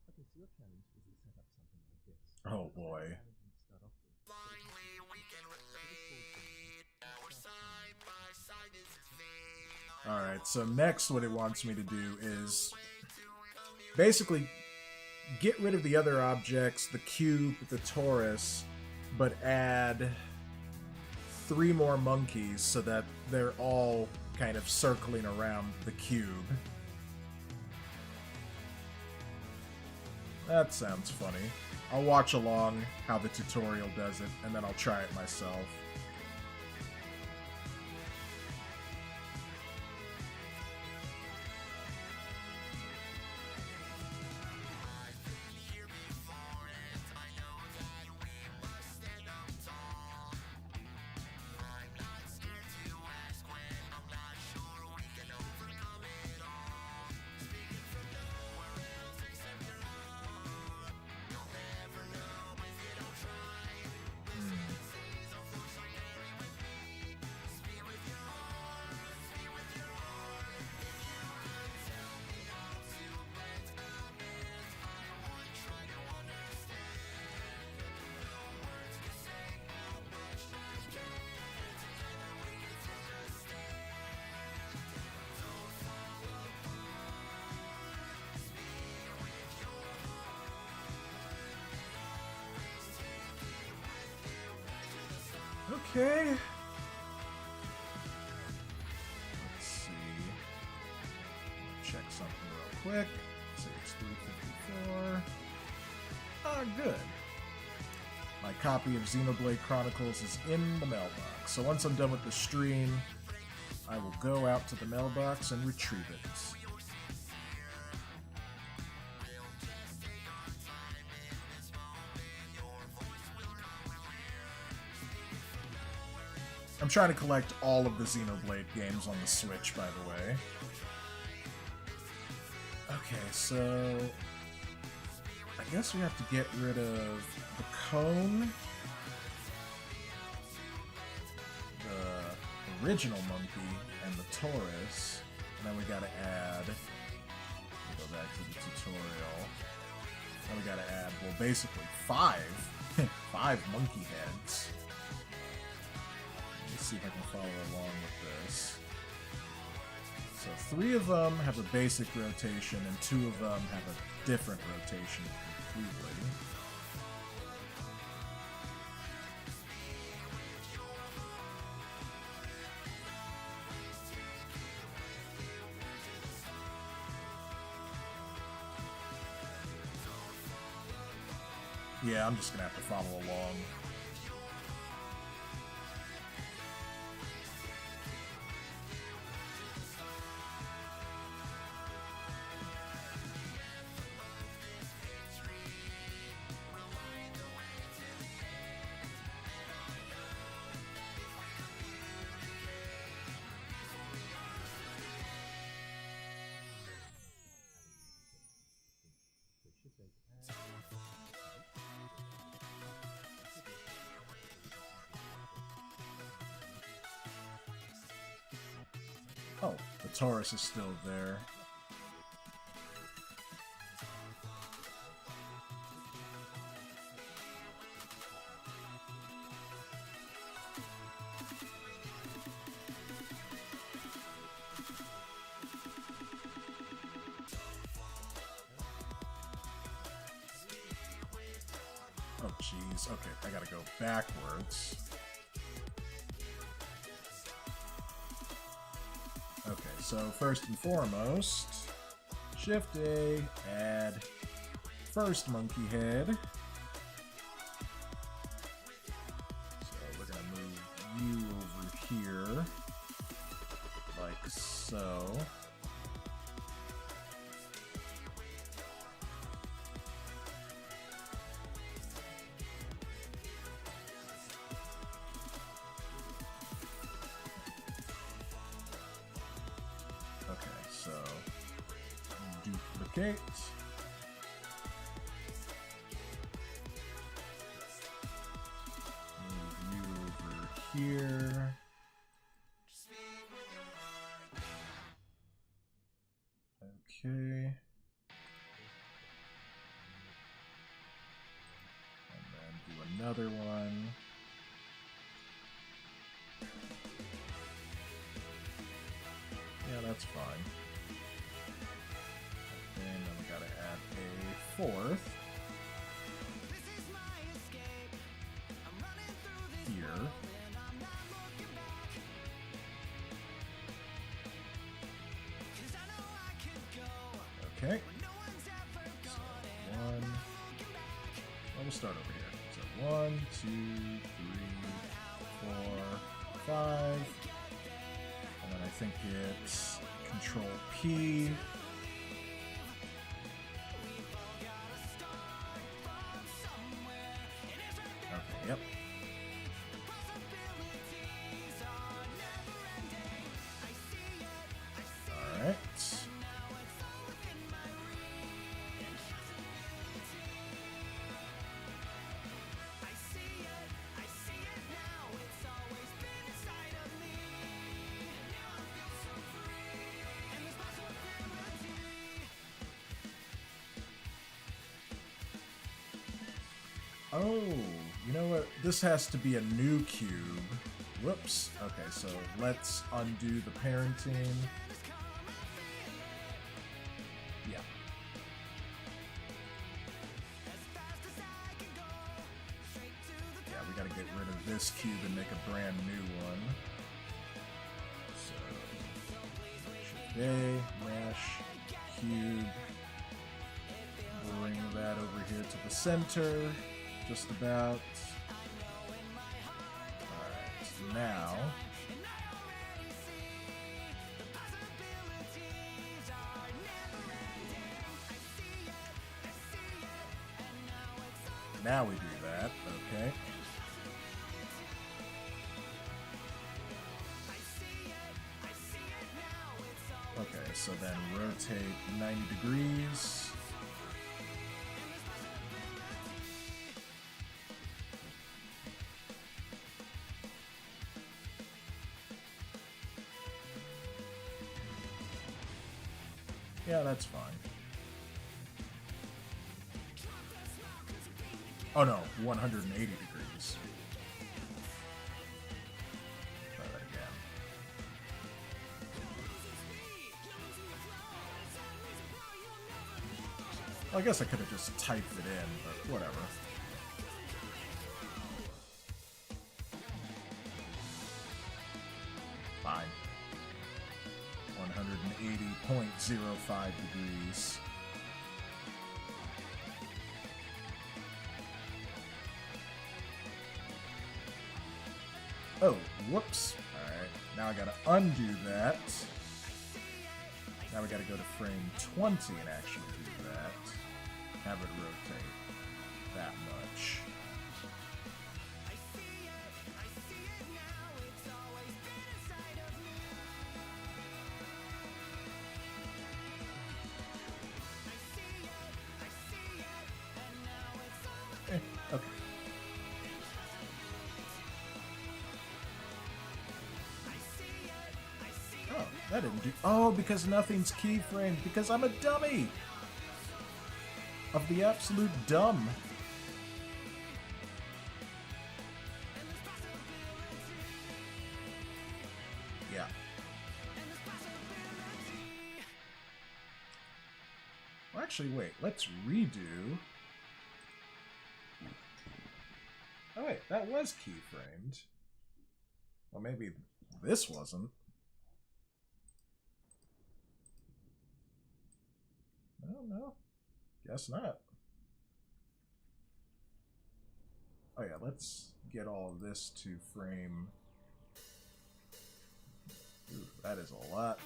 Speaker 3: Okay, so your challenge is to set up something like this.
Speaker 1: Oh boy.
Speaker 2: Finally, we can relate. Our side by side is its fate.
Speaker 1: Alright, so next what it wants me to do is basically get rid of the other objects, the cube, the torus, but add 3 more monkeys so that they're all kind of circling around the cube. That sounds funny. I'll watch along how the tutorial does it, and then I'll try it myself. Okay. Let's see. Check something real quick. Say it's 3:54. good. My copy of Xenoblade Chronicles is in the mailbox, so once I'm done with the stream, I will go out to the mailbox and retrieve it. I'm trying to collect all of the Xenoblade games on the Switch, by the way. Okay, so I guess we have to get rid of the cone, the original monkey, and the Taurus, and then we gotta add, go back to the tutorial, then we gotta add, well, basically 5 monkey heads. Let's see if I can follow along with this. So 3 of them have a basic rotation, and 2 of them have a different rotation completely. Yeah, I'm just gonna have to follow along. Oh, the Taurus is still there. Oh, jeez. Okay, I gotta go backwards. Okay, so first and foremost, Shift A, add first monkey head. So we're gonna move you over here, like so. So, duplicate. Move you over here. Okay. And then do another one. Yeah, that's fine. And then we gotta add a 4th. Here. Okay. So 1. Well, we'll start over here. So 1, 2, 3, 4, 5. And then I think it's Control P. Okay, yep. Alright. Oh, you know what? This has to be a new cube. Whoops. Okay, so let's undo the parenting. Yeah. Yeah, we gotta get rid of this cube and make a brand new one. So, Shift A, mesh, cube, bring that that over here to the center, just about. Alright, now. Now we do that, okay. Okay, so then rotate 90 degrees. Yeah, that's fine. Oh no, 180 degrees. Try that again. Well, I guess I could have just typed it in, but whatever. Fine. 180.05 degrees. Oh, whoops. Alright, now I gotta undo that. Now we gotta go to frame 20 and actually do that. Have it rotate that much. Okay. Oh, that didn't do. Oh, because nothing's keyframed. Because I'm a dummy. Of the absolute dumb. Yeah. Well, actually, wait. Let's redo. Oh wait, that was keyframed. Well, maybe this wasn't. I don't know. Guess not. Oh yeah, let's get all of this to frame. Ooh, that is a lot.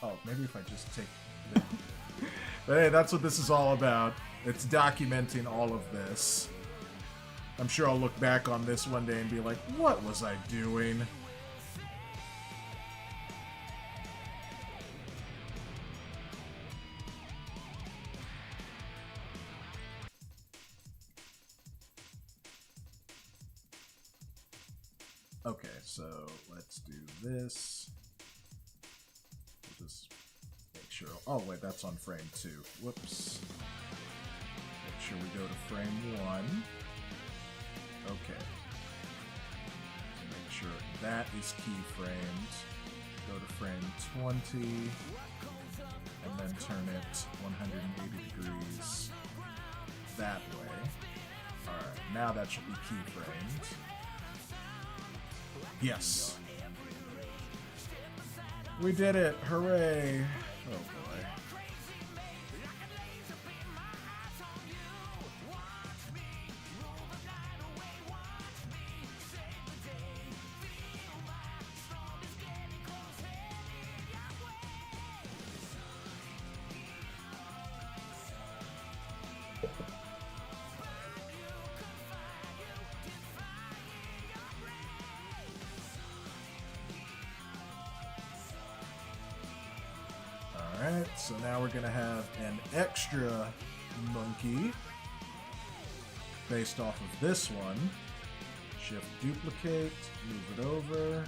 Speaker 1: Oh, maybe if I just take the... But hey, that's what this is all about. It's documenting all of this. I'm sure I'll look back on this one day and be like, what was I doing? Okay, so let's do this. We'll just make sure. Oh, wait, that's on frame 2. Whoops. Make sure we go to frame 1. Okay. Make sure that is keyframed. Go to frame 20. And then turn it 180 degrees that way. Alright, now that should be keyframed. Yes. We did it! Hooray! Oh boy. Alright, so now we're gonna have an extra monkey based off of this one. Shift duplicate, move it over.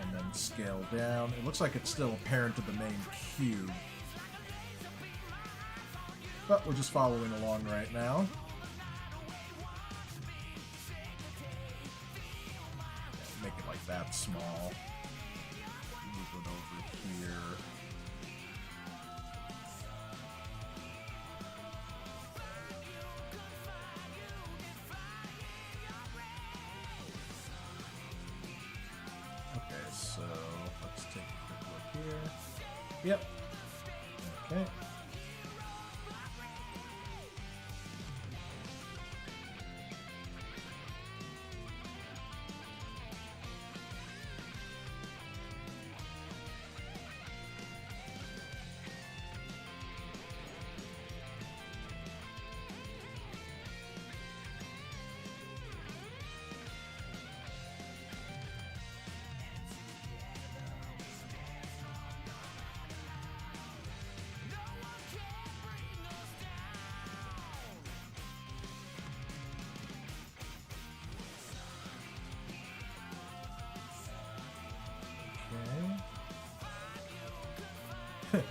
Speaker 1: And then scale down. It looks like it's still a parent of the main cube. But we're just following along right now. Make it like that small. Move it over here. so let's take a quick look here. Yep. Okay.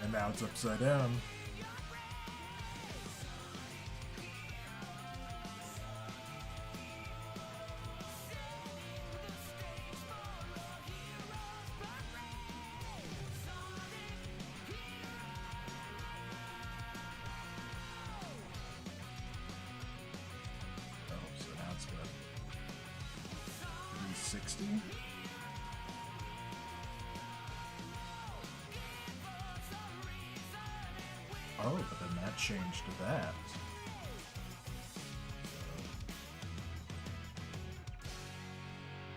Speaker 1: And now it's upside down. Oh, so now it's got 360. Oh, but then that changed to that.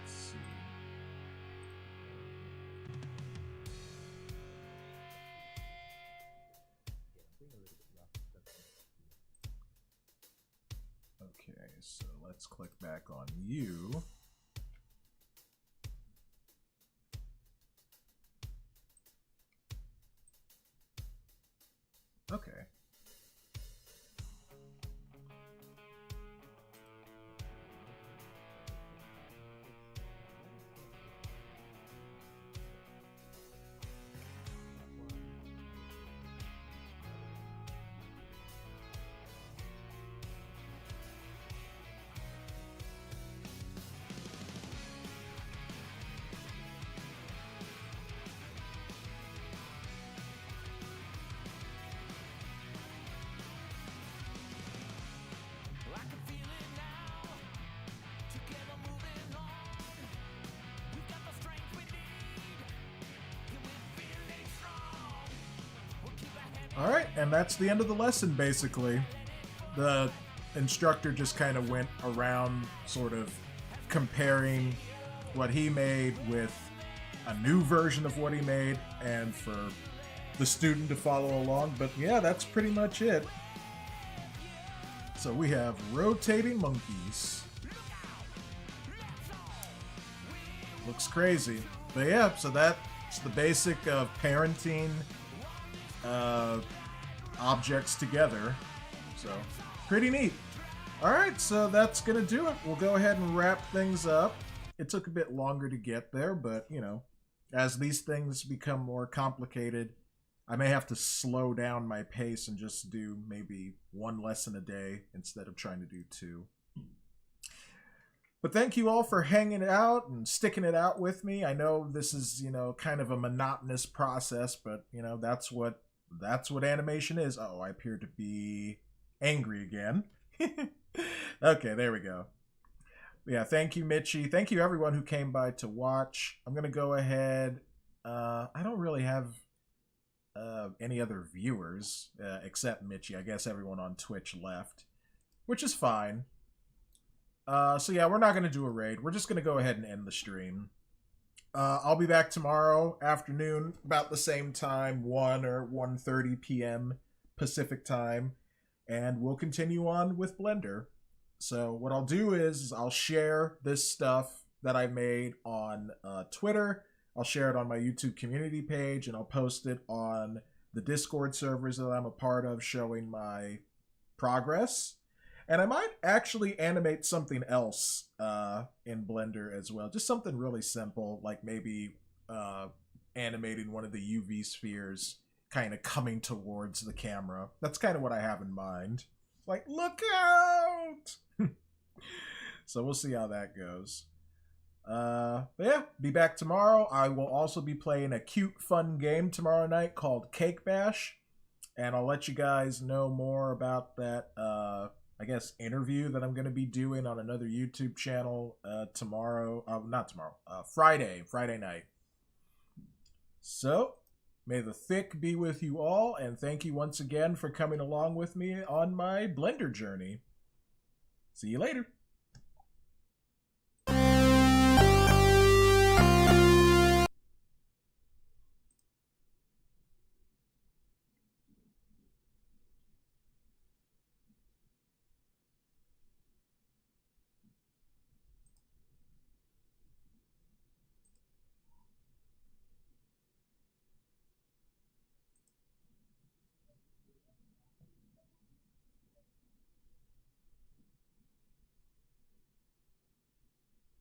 Speaker 1: Let's see. Okay, so let's click back on you. Okay. All right, and that's the end of the lesson, basically. The instructor just kind of went around sort of comparing what he made with a new version of what he made and for the student to follow along. But yeah, that's pretty much it. So we have rotating monkeys. Looks crazy. But yeah, so that's the basic of parenting objects together. So pretty neat. Alright, so that's gonna do it. We'll go ahead and wrap things up. It took a bit longer to get there, but you know, as these things become more complicated, I may have to slow down my pace and just do maybe one lesson a day instead of trying to do two. But thank you all for hanging out and sticking it out with me. I know this is, you know, kind of a monotonous process, but you know, that's what animation is. Oh, I appear to be angry again. Okay, there we go. Yeah, thank you, Mitchie. Thank you, everyone who came by to watch. I'm gonna go ahead. I don't really have any other viewers except Mitchie. I guess everyone on Twitch left, which is fine. So yeah, we're not gonna do a raid. We're just gonna go ahead and end the stream. I'll be back tomorrow afternoon about the same time, 1 or 1:30 p.m. Pacific time, and we'll continue on with Blender. So what I'll do is I'll share this stuff that I made on Twitter. I'll share it on my YouTube community page, and I'll post it on the Discord servers that I'm a part of, showing my progress. And I might actually animate something else in Blender as well. Just something really simple, like maybe animating one of the UV spheres kind of coming towards the camera. That's kind of what I have in mind. Like, look out! So we'll see how that goes. But yeah, be back tomorrow. I will also be playing a cute, fun game tomorrow night called Cake Bash. And I'll let you guys know more about that, I guess, interview that I'm going to be doing on another YouTube channel tomorrow. Not tomorrow. Friday night. So, may the THICC be with you all, and thank you once again for coming along with me on my Blender journey. See you later.